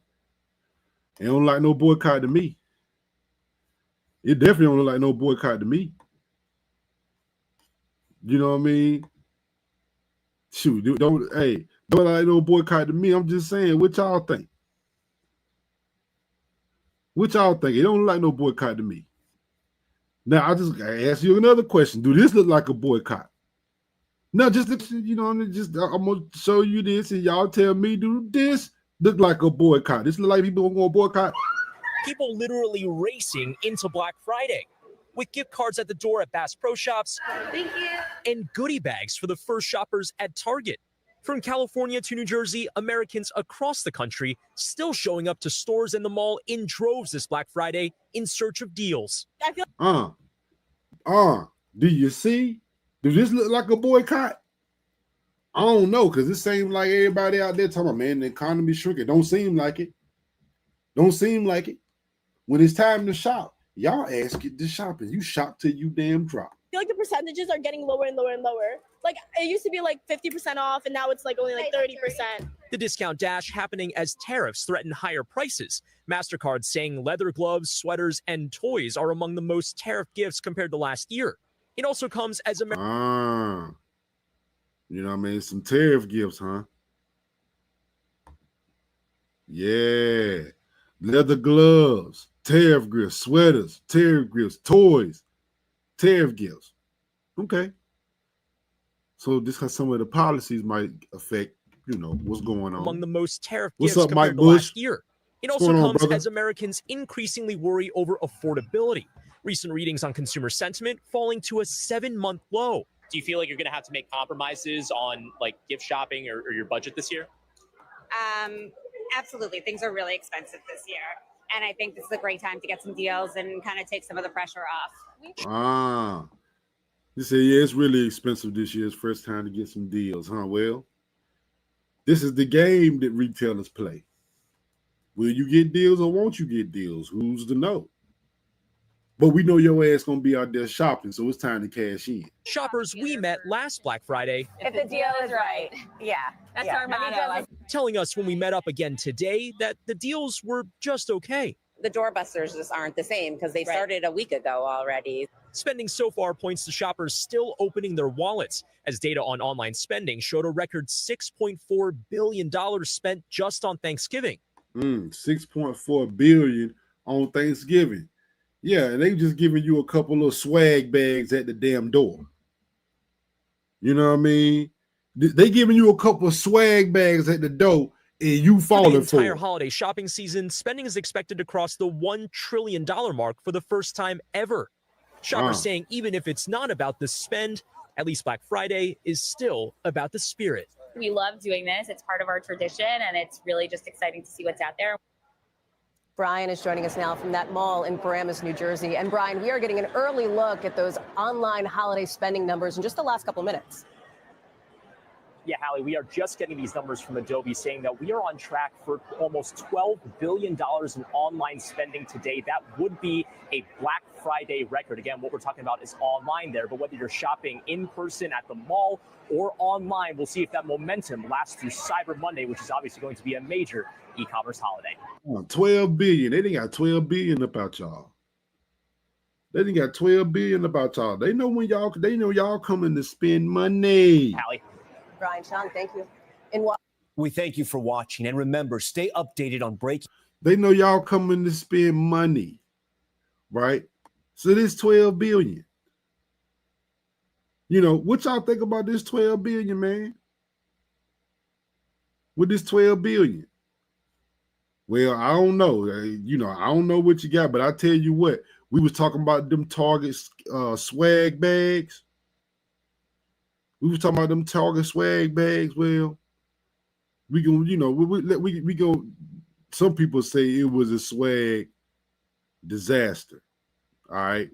It don't like no boycott to me. It definitely don't look like no boycott to me. You know what I mean? Shoot, don't like no boycott to me. I'm just saying, what y'all think? What y'all think? It don't look like no boycott to me. Now, I ask you another question. Do this look like a boycott? No, I'm gonna show you this, and y'all tell me, do this look like a boycott? This look like people going to boycott? People literally racing into Black Friday with gift cards at the door at Bass Pro Shops. Thank you. And goodie bags for the first shoppers at Target. From California to New Jersey, Americans across the country still showing up to stores and the mall in droves this Black Friday in search of deals. Do you see? Does this look like a boycott? I don't know, because it seems like everybody out there talking about, man, the economy shrinking. Don't seem like it. Don't seem like it. When it's time to shop, y'all ask it to shop, and you shop till you damn drop. I feel like the percentages are getting lower and lower and lower. Like, it used to be like 50% off, and now it's like only like 30%. The discount dash happening as tariffs threaten higher prices. MasterCard saying leather gloves, sweaters, and toys are among the most tariff gifts compared to last year. It also comes as you know what I mean? Some tariff gifts, huh? Yeah. Leather gloves, tariff gifts, sweaters, tariff gifts, toys, tariff gifts. Okay. So this has some of the policies might affect, what's going on. Among the most tariff What's gifts up, compared Mike to Bush? last year. It What's also going on, comes brother? as Americans increasingly worry over affordability. Recent readings on consumer sentiment falling to a 7-month low. Do you feel like you're going to have to make compromises on like gift shopping or your budget this year? Absolutely. Things are really expensive this year. And I think this is a great time to get some deals and kind of take some of the pressure off. You say, yeah, it's really expensive this year. It's first time to get some deals, huh? Well, this is the game that retailers play. Will you get deals or won't you get deals? Who's to know? But we know your ass gonna be out there shopping, so it's time to cash in. Shoppers we met last Black Friday. If the deal is right. Yeah. That's our motto. Telling us when we met up again today that the deals were just okay. The doorbusters just aren't the same because they started a week ago already. Spending so far points to shoppers still opening their wallets, as data on online spending showed a record $6.4 billion spent just on Thanksgiving. $6.4 billion on Thanksgiving. Yeah, and they just giving you a couple of swag bags at the damn door. You know what I mean? They giving you a couple of swag bags at the door, and you falling for the entire it. holiday shopping season, spending is expected to cross the $1 trillion mark for the first time ever. Shoppers saying even if it's not about the spend, at least Black Friday is still about the spirit. We love doing this. It's part of our tradition, and it's really just exciting to see what's out there. Brian is joining us now from that mall in Paramus, New Jersey. And Brian, we are getting an early look at those online holiday spending numbers in just the last couple minutes. Yeah, Hallie, we are just getting these numbers from Adobe saying that we are on track for almost $12 billion in online spending today. That would be a Black Friday record. Again, what we're talking about is online there, but whether you're shopping in person at the mall or online, we'll see if that momentum lasts through Cyber Monday, which is obviously going to be a major e-commerce holiday. 12 billion. They done got 12 billion about y'all. They done got 12 billion about y'all. They know y'all coming to spend money. Hallie. Brian, Sean, thank you. We thank you for watching, and remember, stay updated on breaking. They know y'all coming to spend money, right? So this 12 billion. You know, what y'all think about this 12 billion, man? With this 12 billion? Well, I don't know. You know, I don't know what you got, but I tell you what, we was talking about them Target swag bags. We was talking about them Target swag bags. Well, we go, you know, we go. Some people say it was a swag disaster. All right.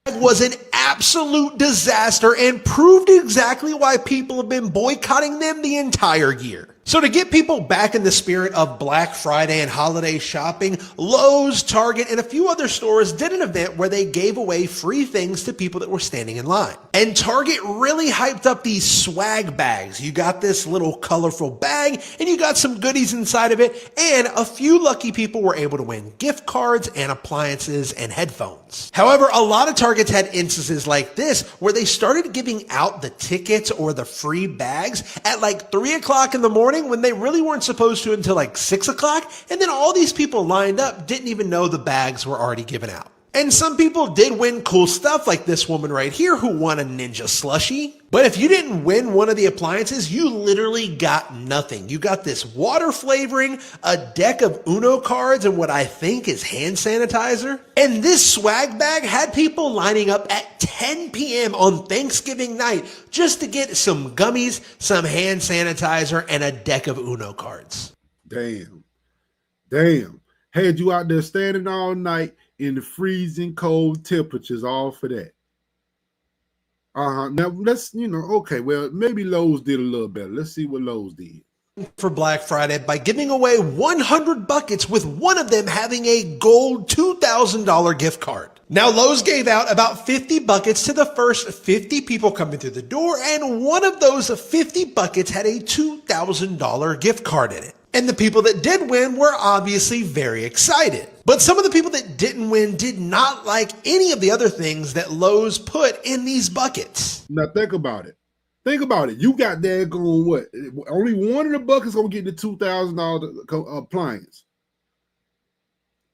It was an absolute disaster and proved exactly why people have been boycotting them the entire year. So to get people back in the spirit of Black Friday and holiday shopping, Lowe's, Target, and a few other stores did an event where they gave away free things to people that were standing in line. And Target really hyped up these swag bags. You got this little colorful bag and you got some goodies inside of it, and a few lucky people were able to win gift cards and appliances and headphones. However, a lot of Targets had instances like this where they started giving out the tickets or the free bags at like 3 o'clock in the morning when they really weren't supposed to until like 6 o'clock, and then all these people lined up didn't even know the bags were already given out. And some people did win cool stuff, like this woman right here who won a Ninja slushie. But if you didn't win one of the appliances, you literally got nothing. You got this water flavoring, a deck of Uno cards, and what I think is hand sanitizer. And this swag bag had people lining up at 10 p.m. on Thanksgiving night just to get some gummies, some hand sanitizer, and a deck of Uno cards. Damn. Had you out there standing all night in the freezing cold temperatures, all for that. Now let's, okay, well, maybe Lowe's did a little better. Let's see what Lowe's did for Black Friday by giving away 100 buckets, with one of them having a gold $2,000 gift card. Now, Lowe's gave out about 50 buckets to the first 50 people coming through the door, and one of those 50 buckets had a $2,000 gift card in it. And the people that did win were obviously very excited. But some of the people that didn't win did not like any of the other things that Lowe's put in these buckets. Now think about it. You got there going what? Only one of the buckets gonna get the $2,000 appliance.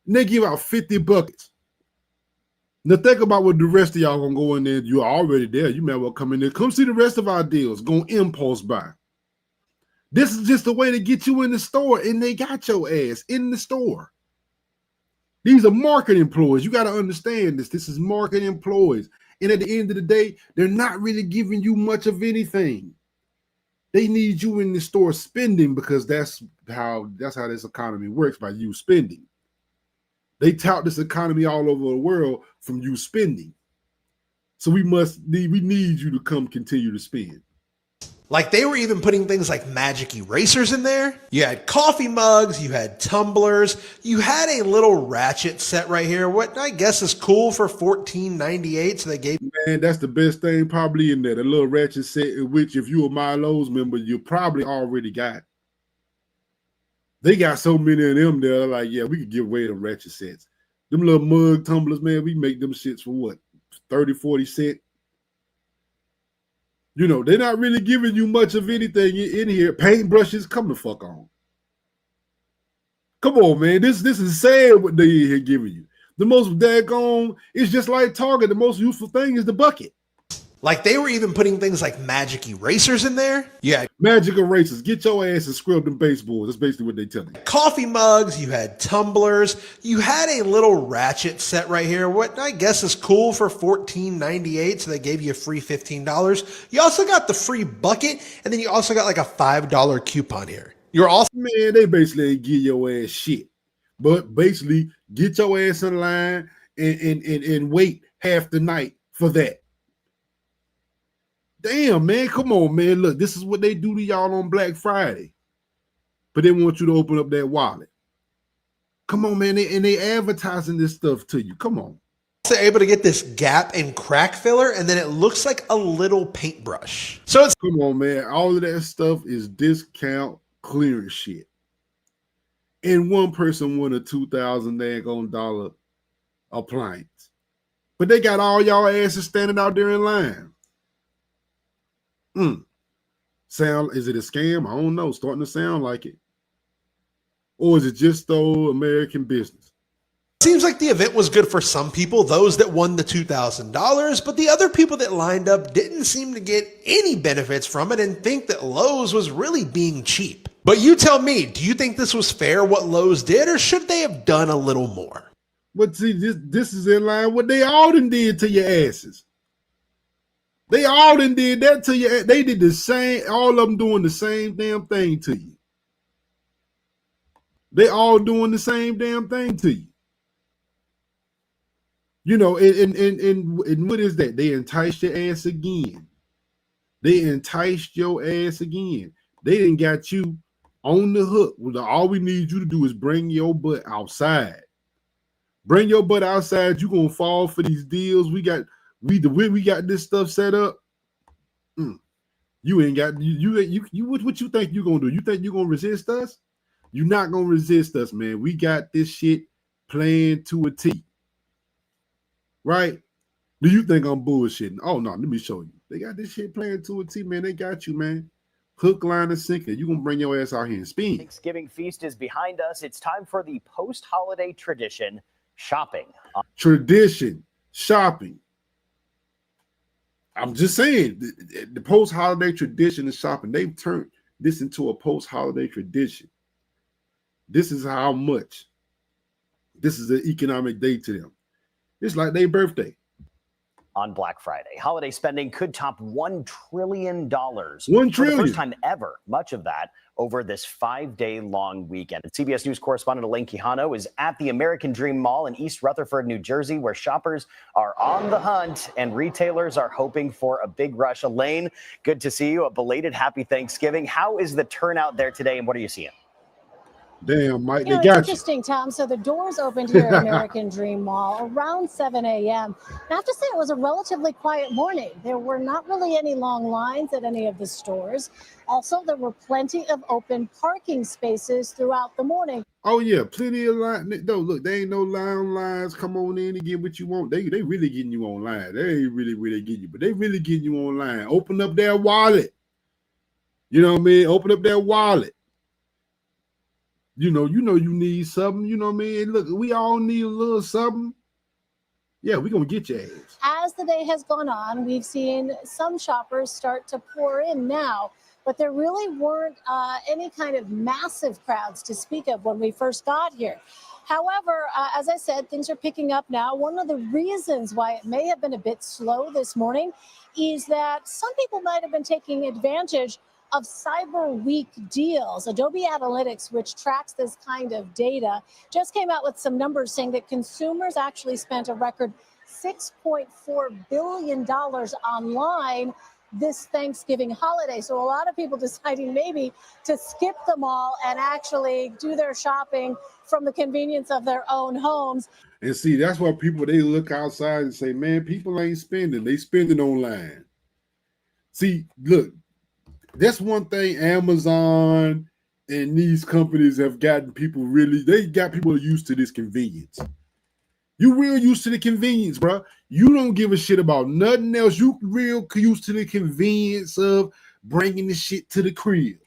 And they give out 50 buckets. Now think about what the rest of y'all gonna go in there. You're already there. You may well come in there. Come see the rest of our deals. Go impulse buy. This is just a way to get you in the store, and they got your ass in the store. These are marketing employees. You got to understand this. This is marketing employees. And at the end of the day, they're not really giving you much of anything. They need you in the store spending, because that's how this economy works, by you spending. They tout this economy all over the world from you spending. So we need you to come continue to spend. Like, they were even putting things like magic erasers in there. You had coffee mugs, you had tumblers, you had a little ratchet set right here, what I guess is cool for $14.98. So they gave, man, that's the best thing probably in there. The little ratchet set, which if you a My Lowe's member, you probably already got. They got so many of them there, like, yeah, we could give away them ratchet sets. Them little mug tumblers, man, we make them shits for what, 30, 40 cents? They're not really giving you much of anything in here. Paintbrushes, come the fuck on. Come on, man. This is sad what they here giving you. The most daggone, it's just like Target. The most useful thing is the bucket. Like, they were even putting things like magic erasers in there. Yeah. Magic erasers. Get your ass and scrub them baseboards. That's basically what they tell you. Coffee mugs. You had tumblers. You had a little ratchet set right here, what I guess is cool for $14.98. So they gave you a free $15. You also got the free bucket. And then you also got like a $5 coupon here. You're also, man, they basically ain't give your ass shit. But basically, get your ass in line and wait half the night for that. Damn, man, come on, man. Look, this is what they do to y'all on Black Friday. But they want you to open up that wallet. Come on, man. They advertising this stuff to you. Come on. also able to get this gap and crack filler, and then it looks like a little paintbrush. So it's, come on, man. All of that stuff is discount clearance shit. And one person won a $2,000 appliance. But they got all y'all asses standing out there in line. Is it a scam? I don't know. Starting to sound like it. Or is it just American business? Seems like the event was good for some people, those that won the $2,000, but the other people that lined up didn't seem to get any benefits from it and think that Lowe's was really being cheap. But you tell me, do you think this was fair what Lowe's did, or should they have done a little more? But see, this is in line with what they all done did to your asses. They all done did that to you. They did the same, all of them doing the same damn thing to you. They all doing the same damn thing to you. You know, and what is that? They enticed your ass again. They enticed your ass again. They didn't got you on the hook. Well, all we need you to do is bring your butt outside. Bring your butt outside. You're gonna fall for these deals. We got this stuff set up. You ain't got you what you think you're gonna do? You think you're gonna resist us? You're not gonna resist us, man. We got this shit planned to a T. Right? Do you think I'm bullshitting? Oh no, let me show you. They got this shit planned to a T, man. They got you, man. Hook, line, and sinker. You gonna bring your ass out here and spin. Thanksgiving feast is behind us. It's time for the post-holiday tradition, shopping. Tradition, shopping. I'm just saying, the post-holiday tradition is shopping. They've turned this into a post-holiday tradition. This is how much. This is an economic day to them. It's like their birthday. On Black Friday, holiday spending could top $1 trillion. $1 trillion. trillion. For the first time ever, much of that over this 5-day long weekend. CBS News correspondent Elaine Quijano is at the American Dream Mall in East Rutherford, New Jersey, where shoppers are on the hunt and retailers are hoping for a big rush. Elaine, good to see you. A belated happy Thanksgiving. How is the turnout there today, and what are you seeing? Damn, Mike, You know, they got it's interesting, Tom. So the doors opened here at American Dream Mall around 7 a.m. And I have to say it was a relatively quiet morning. There were not really any long lines at any of the stores. Also, there were plenty of open parking spaces throughout the morning. Oh yeah, plenty of lines. No, look, they ain't no lines. Come on in and get what you want. They really getting you online. They ain't really getting you, but they really getting you online. Open up their wallet. You know what I mean? Open up their wallet. You know you need something. You know what I mean? Look, we all need a little something. Yeah, we're going to get your ass. As the day has gone on, we've seen some shoppers start to pour in now, but there really weren't any kind of massive crowds to speak of when we first got here. However, as I said, things are picking up now. One of the reasons why it may have been a bit slow this morning is that some people might have been taking advantage of Cyber Week deals. Adobe Analytics, which tracks this kind of data, just came out with some numbers saying that consumers actually spent a record $6.4 billion online this Thanksgiving holiday. So a lot of people deciding maybe to skip the mall and actually do their shopping from the convenience of their own homes. And see, that's why people, they look outside and say, man, people ain't spending. They spending online. See, look, that's one thing Amazon and these companies have gotten people they got people used to this convenience. You real used to the convenience, bro. You don't give a shit about nothing else. You real used to the convenience of bringing the shit to the crib.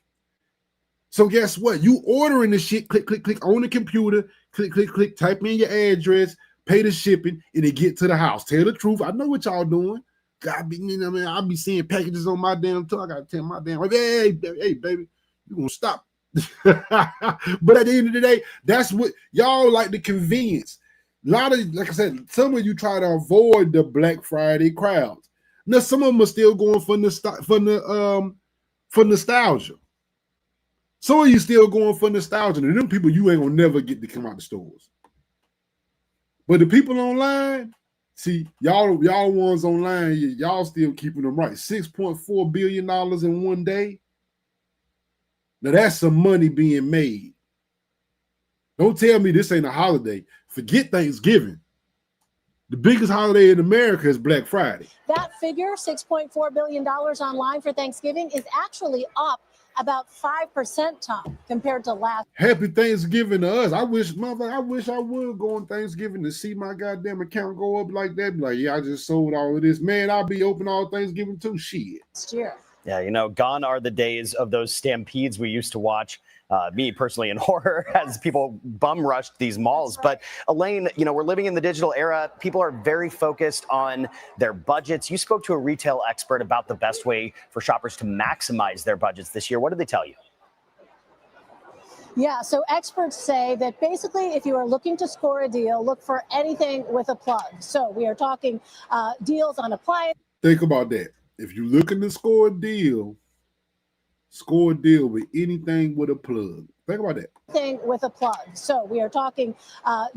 So guess what? You ordering the shit, click, click, click on the computer, click, click, click, type in your address, pay the shipping, and it get to the house. Tell the truth. I know what y'all doing. God, you know what I mean? I'll be seeing packages on my damn tongue. I gotta tell my damn, hey, baby, you gonna stop. But at the end of the day, that's what y'all like, the convenience. A lot of, like I said, some of you try to avoid the Black Friday crowds. Now, some of them are still going for nostalgia. Some of you still going for nostalgia. And them people you ain't gonna never get to come out the stores. But the people online, see, y'all ones online, y'all still keeping them right. $6.4 billion in one day. Now that's some money being made. Don't tell me this ain't a holiday. Forget Thanksgiving. The biggest holiday in America is Black Friday. That figure, $6.4 billion online for Thanksgiving, is actually up about 5%, Tom, compared to last. Happy Thanksgiving to us. I wish I would go on Thanksgiving to see my goddamn account go up like that. Be like, yeah, I just sold all of this. Man, I'll be open all Thanksgiving too. Shit. Last year. Yeah, gone are the days of those stampedes we used to watch me personally in horror as people bum rushed these malls. But Elaine, you know, we're living in the digital era. People are very focused on their budgets. You spoke to a retail expert about the best way for shoppers to maximize their budgets this year. What did they tell you? Yeah, so experts say that basically if you are looking to score a deal, look for anything with a plug. So we are talking deals on appliances. Think about that. If you're looking to score a deal with anything with a plug. Think about that. Thing with a plug. So we are talking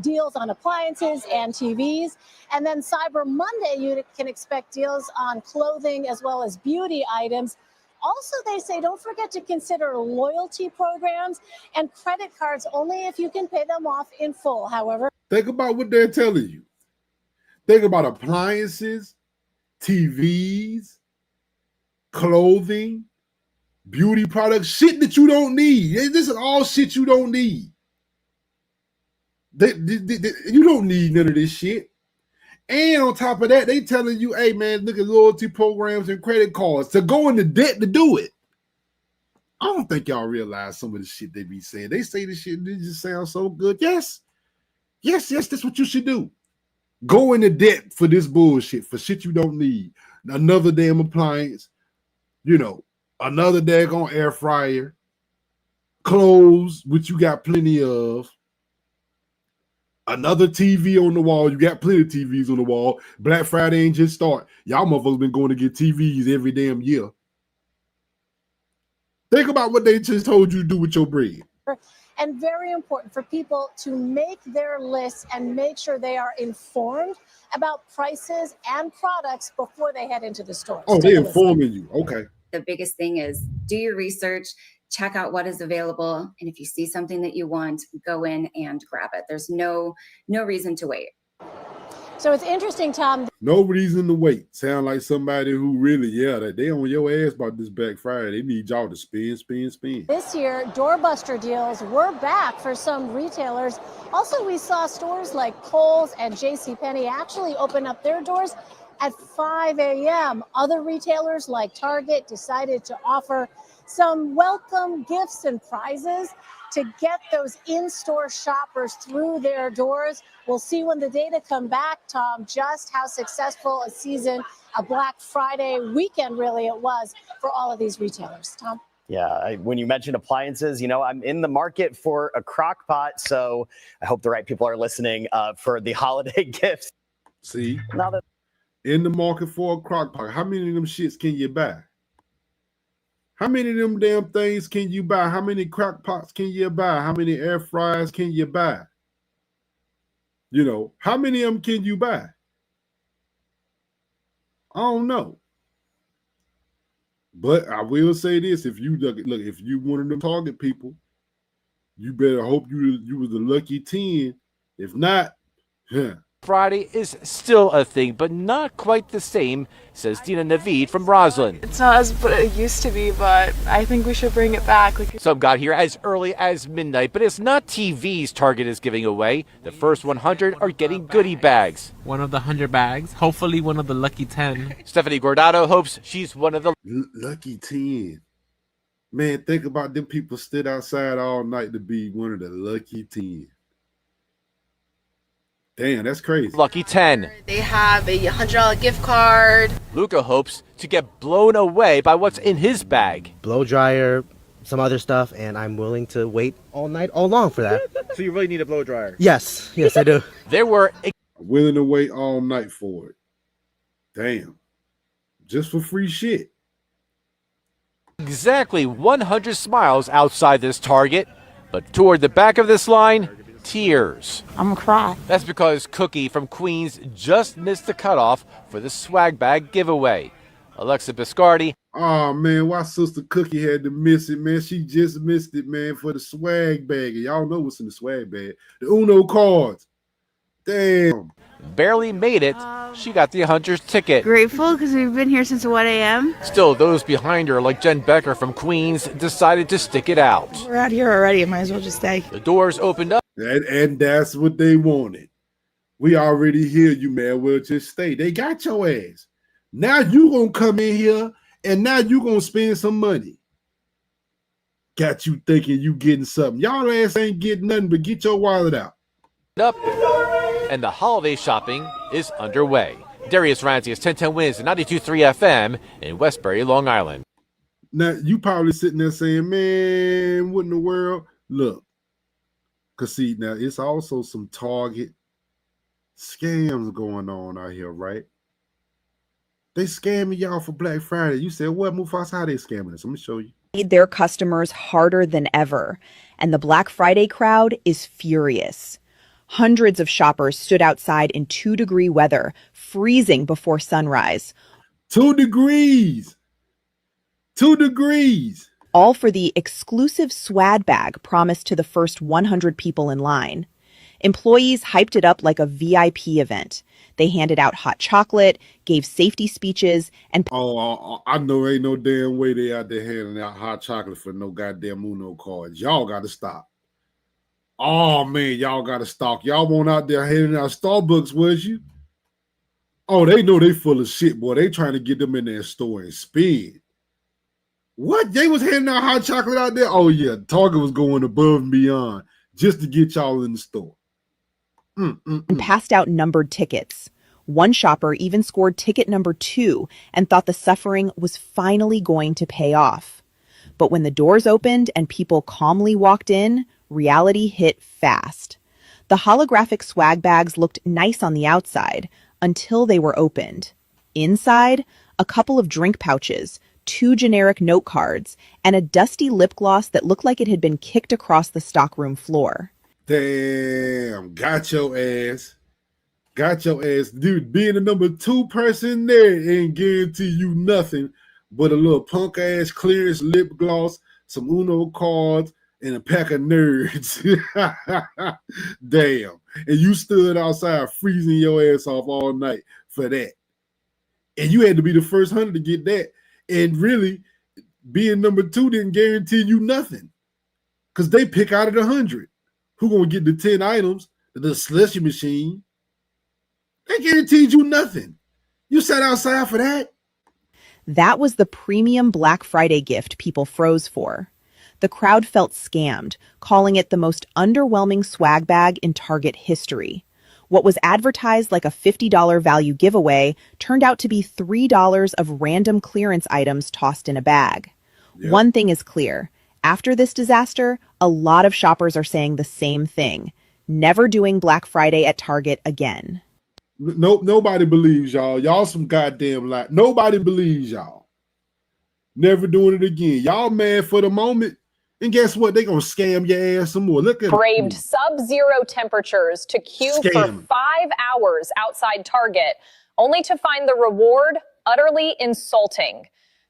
deals on appliances and TVs. And then Cyber Monday, you can expect deals on clothing as well as beauty items. Also, they say don't forget to consider loyalty programs and credit cards only if you can pay them off in full. However, think about what they're telling you. Think about appliances, TVs, clothing, beauty products, shit that you don't need. This is all shit you don't need. You don't need none of this shit. And on top of that, they telling you, hey, man, look at loyalty programs and credit cards to go into debt to do it. I don't think y'all realize some of the shit they be saying. They say this shit, it just sounds so good. Yes, that's what you should do. Go into debt for this bullshit, for shit you don't need. Another damn appliance, you know, another daggone air fryer, clothes, which you got plenty of. Another TV on the wall. You got plenty of TVs on the wall. Black Friday ain't just start. Y'all motherfuckers been going to get TVs every damn year. Think about what they just told you to do with your bread. and very important for people to make their lists and make sure they are informed about prices and products before they head into the store. Oh, they're informing you. Okay. The biggest thing is do your research, check out what is available, and if you see something that you want, go in and grab it. There's no reason to wait. So it's interesting, Tom. No reason to wait. Sound like somebody who really, that they on your ass about this Black Friday. They need y'all to spin. This year, doorbuster deals were back for some retailers. Also, we saw stores like Kohl's and JCPenney actually open up their doors at 5 a.m. Other retailers like Target decided to offer some welcome gifts and prizes to get those in-store shoppers through their doors. We'll see when the data come back, Tom, just how successful a season, a Black Friday weekend really it was for all of these retailers. Tom? Yeah, when you mentioned appliances, I'm in the market for a crock pot, so I hope the right people are listening for the holiday gifts. See? Now that in the market for a crock pot, how many of them shits can you buy? How many of them damn things can you buy? How many crock pots can you buy? How many air fryers can you buy? How many of them can you buy? I don't know. But I will say this: if you look, if you one of them Target people, you better hope you was a lucky 10. If not, Friday is still a thing, but not quite the same, says Dina Naveed from Roslyn. It's not as what it used to be, but I think we should bring it back. Some got here as early as midnight, but it's not TVs Target is giving away. The first 100 are getting goodie bags. One of the 100 bags, hopefully one of the lucky 10. Stephanie Gordado hopes she's one of the lucky 10. Man, think about them people stood outside all night to be one of the lucky 10. Damn, that's crazy. Lucky 10. They have a $100 gift card. Luca hopes to get blown away by what's in his bag. Blow dryer, some other stuff, and I'm willing to wait all night, all long for that. So you really need a blow dryer? Yes, I do. There were willing to wait all night for it. Damn. Just for free shit. Exactly 100 smiles outside this Target, but toward the back of this line, tears. I'm gonna cry. That's because Cookie from Queens just missed the cutoff for the swag bag giveaway. Alexa Biscardi. Oh, man, why Sister Cookie had to miss it, man? She just missed it, man, for the swag bag. And y'all know what's in the swag bag. The Uno cards. Damn. Barely made it. She got the Hunter's ticket. Grateful because we've been here since 1 a.m. Still, those behind her, like Jen Becker from Queens, decided to stick it out. We're out here already. I might as well just stay. The doors opened up. And that's what they wanted. We already hear you, man. We'll just stay. They got your ass. Now you gonna come in here and now you gonna spend some money. Got you thinking you getting something. Y'all ass ain't getting nothing, but get your wallet out. Up, and the holiday shopping is underway. Darius Ramsey is 1010 Wins at 92.3 FM in Westbury, Long Island. Now, you probably sitting there saying, man, what in the world? Look, because see, now it's also some Target scams going on out here, right? They scamming y'all for Black Friday. You said, what, Mufasa? How they scamming us? I'm going to show you. Their customers harder than ever, and the Black Friday crowd is furious. Hundreds of shoppers stood outside in 2-degree weather, freezing before sunrise. 2 degrees. 2 degrees. All for the exclusive swag bag promised to the first 100 people in line. Employees hyped it up like a VIP event. They handed out hot chocolate, gave safety speeches, and... Oh, I know ain't no damn way they out there handing out hot chocolate for no goddamn Uno cards. Y'all got to stop. Oh, man, y'all got to stop. Y'all won't out there handing out Starbucks, was you? Oh, they know they full of shit, boy. They trying to get them in their store and spend. What? They was handing out hot chocolate out there? Oh, yeah. Target was going above and beyond just to get y'all in the store. And passed out numbered tickets. One shopper even scored ticket number 2 and thought the suffering was finally going to pay off. But when the doors opened and people calmly walked in, reality hit fast. The holographic swag bags looked nice on the outside until they were opened. Inside, a couple of drink pouches, 2 generic note cards, and a dusty lip gloss that looked like it had been kicked across the stockroom floor. Damn, got your ass. Got your ass. Dude, being the number 2 person there ain't guarantee you nothing but a little punk ass clearance lip gloss, some Uno cards, and a pack of nerds. Damn. And you stood outside freezing your ass off all night for that. And you had to be the first 100 to get that. And really, being number 2 didn't guarantee you nothing. Because they pick out of the 100. Who gonna get the 10 items, the slushy machine? They guaranteed you nothing. You sat outside for that? That was the premium Black Friday gift people froze for. The crowd felt scammed, calling it the most underwhelming swag bag in Target history. What was advertised like a $50 value giveaway turned out to be $3 of random clearance items tossed in a bag. Yep. One thing is clear. After this disaster, a lot of shoppers are saying the same thing. Never doing Black Friday at Target again. Nope, nobody believes y'all. Y'all some goddamn lie. Nobody believes y'all. Never doing it again. Y'all mad for the moment. And guess what? They gonna scam your ass some more. Look at braved sub-zero temperatures to queue for 5 hours outside Target, only to find the reward utterly insulting.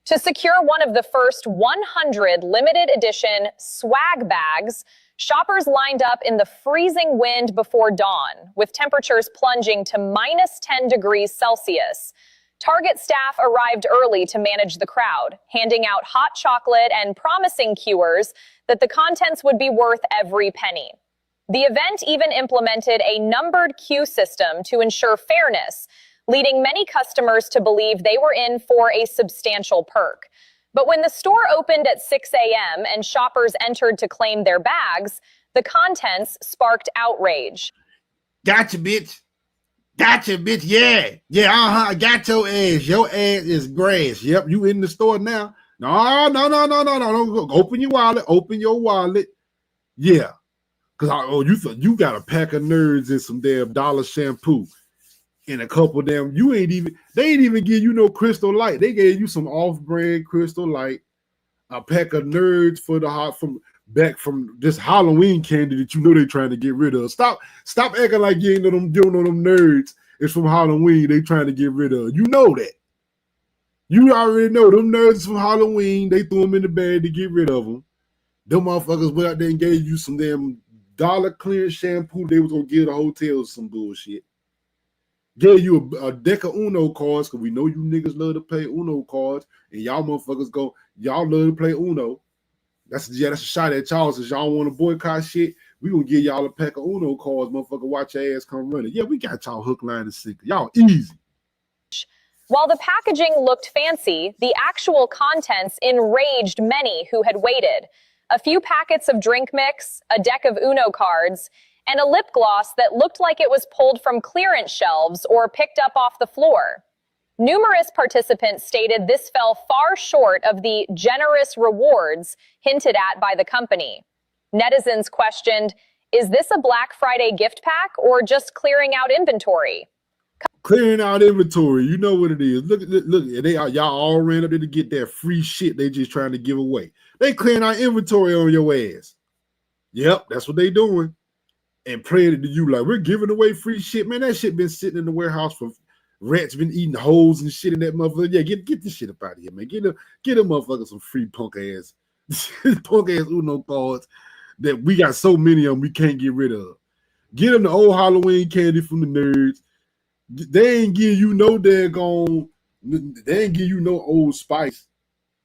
To secure one of the first 100 limited edition swag bags, shoppers lined up in the freezing wind before dawn, with temperatures plunging to minus 10 degrees Celsius. Target staff arrived early to manage the crowd, handing out hot chocolate and promising queuers that the contents would be worth every penny. The event even implemented a numbered queue system to ensure fairness, leading many customers to believe they were in for a substantial perk. But when the store opened at 6 a.m. and shoppers entered to claim their bags, the contents sparked outrage. Gotcha, bitch. Gotcha, bitch. Yeah. Yeah, got your ass. Your ass is grass. Yep, you in the store now. No. Open your wallet. Open your wallet. Yeah. Because you thought you got a pack of nerds and some damn dollar shampoo. And a couple of them, they ain't even give you no Crystal Light. They gave you some off-brand Crystal Light, a pack of nerds for from this Halloween candy that you know they trying to get rid of. Stop acting like you ain't know them nerds. It's from Halloween they trying to get rid of. You know that. You already know them nerds from Halloween. They threw them in the bag to get rid of them. Them motherfuckers went out there and gave you some damn dollar clearance shampoo. They was gonna give the hotels some bullshit. Gave you a deck of Uno cards, because we know you niggas love to play Uno cards, and y'all motherfuckers y'all love to play Uno. That's a shot at y'all. Since y'all want to boycott shit, we gonna give y'all a pack of Uno cards, motherfucker. Watch your ass come running. Yeah, we got y'all hook, line, and sinker. Y'all easy. While the packaging looked fancy, the actual contents enraged many who had waited. a few packets of drink mix, a deck of Uno cards, and a lip gloss that looked like it was pulled from clearance shelves or picked up off the floor. Numerous participants stated this fell far short of the generous rewards hinted at by the company. Netizens questioned, is this a Black Friday gift pack or just clearing out inventory? Clearing out inventory, you know what it is. Look, y'all all ran up there to get that free shit they just trying to give away. They clearing out inventory on your ass. Yep, that's what they doing. And playing it to you like, we're giving away free shit. Man, that shit been sitting in the warehouse for rats been eating holes and shit in that motherfucker. Yeah, get this shit up out of here, man. Get them motherfuckers some free punk ass Uno cards that we got so many of them we can't get rid of. Get them the old Halloween candy from the nerds. They ain't give you no daggone, they ain't give you no Old Spice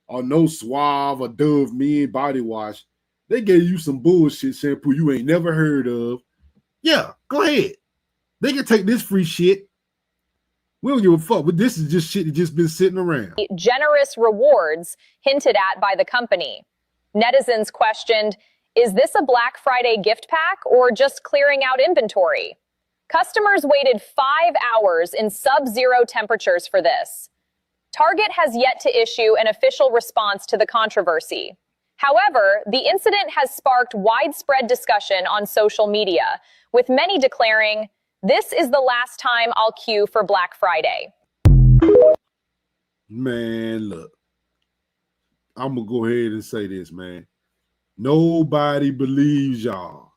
or no Suave or Dove Men body wash. They gave you some bullshit shampoo you ain't never heard of. Yeah, go ahead. They can take this free shit. We don't give a fuck, but this is just shit that just been sitting around. Generous rewards hinted at by the company. Netizens questioned, is this a Black Friday gift pack or just clearing out inventory? Customers waited 5 hours in sub-zero temperatures for this. Target has yet to issue an official response to the controversy. However, the incident has sparked widespread discussion on social media, with many declaring, this is the last time I'll queue for Black Friday. Man, look, I'm going to go ahead and say this, man. Nobody believes y'all.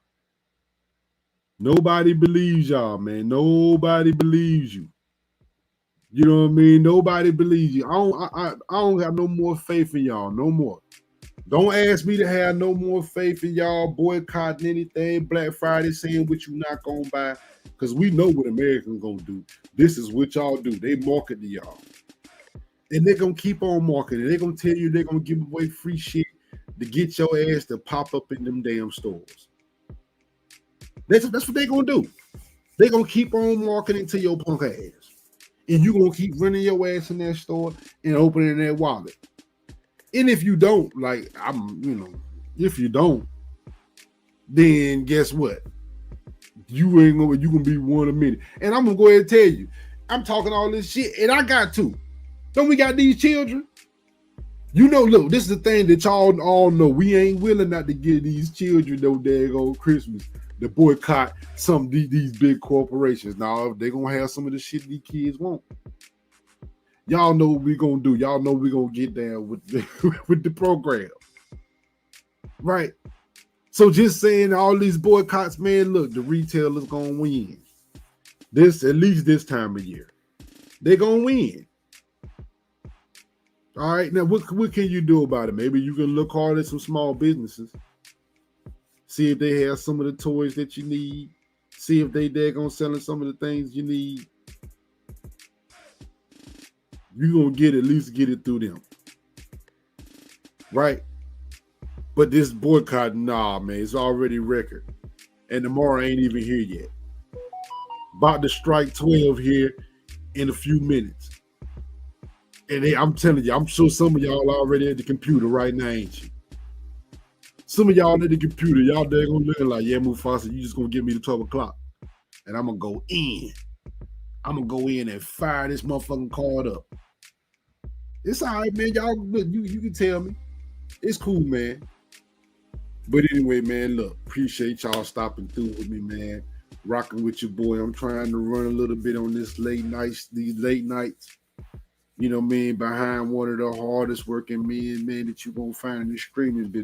Nobody believes y'all, man. Nobody believes you. You know what I mean? Nobody believes you. I don't have no more faith in y'all. No more. Don't ask me to have no more faith in y'all boycotting anything Black Friday, saying what you not gonna buy, because we know what Americans gonna do. This is what y'all do. They market to y'all. And they're gonna keep on marketing. They're gonna tell you they're gonna give away free shit to get your ass to pop up in them damn stores. That's what they're gonna do. They're gonna keep on marketing to your punk ass. And you're gonna keep running your ass in that store and opening that wallet. And if you don't, if you don't, then guess what? You gonna be one of many. And I'm gonna go ahead and tell you, I'm talking all this shit, and I got to. Don't we got these children? You know, look, this is the thing that y'all all know. We ain't willing not to give these children no daggone Christmas to boycott some of these big corporations. Now, they're gonna have some of the shit these kids want. Y'all know what we gonna do. Y'all know we gonna get down with the program. Right? So just saying all these boycotts, man, look, the retailers gonna win. At least this time of year. They're gonna win. All right, now what can you do about it? Maybe you can look hard at some small businesses. See if they have some of the toys that you need. See if they're gonna selling some of the things you need. You're going to at least get it through them. Right? But this boycott, nah, man, it's already record. And tomorrow ain't even here yet. About to strike 12 here in a few minutes. And I'm telling you, I'm sure some of y'all already at the computer right now, ain't you? Some of y'all at the computer, y'all there going to look like, yeah, Mufasa, you just going to give me the 12 o'clock. And I'm going to go in. I'm going to go in and fire this motherfucking card up. It's all right, man. Y'all, look, you can tell me. It's cool, man. But anyway, man, look, appreciate y'all stopping through with me, man. Rocking with your boy. I'm trying to run a little bit on these late nights. You know what I mean? Behind one of the hardest working men, man, that you're going to find in the streaming business.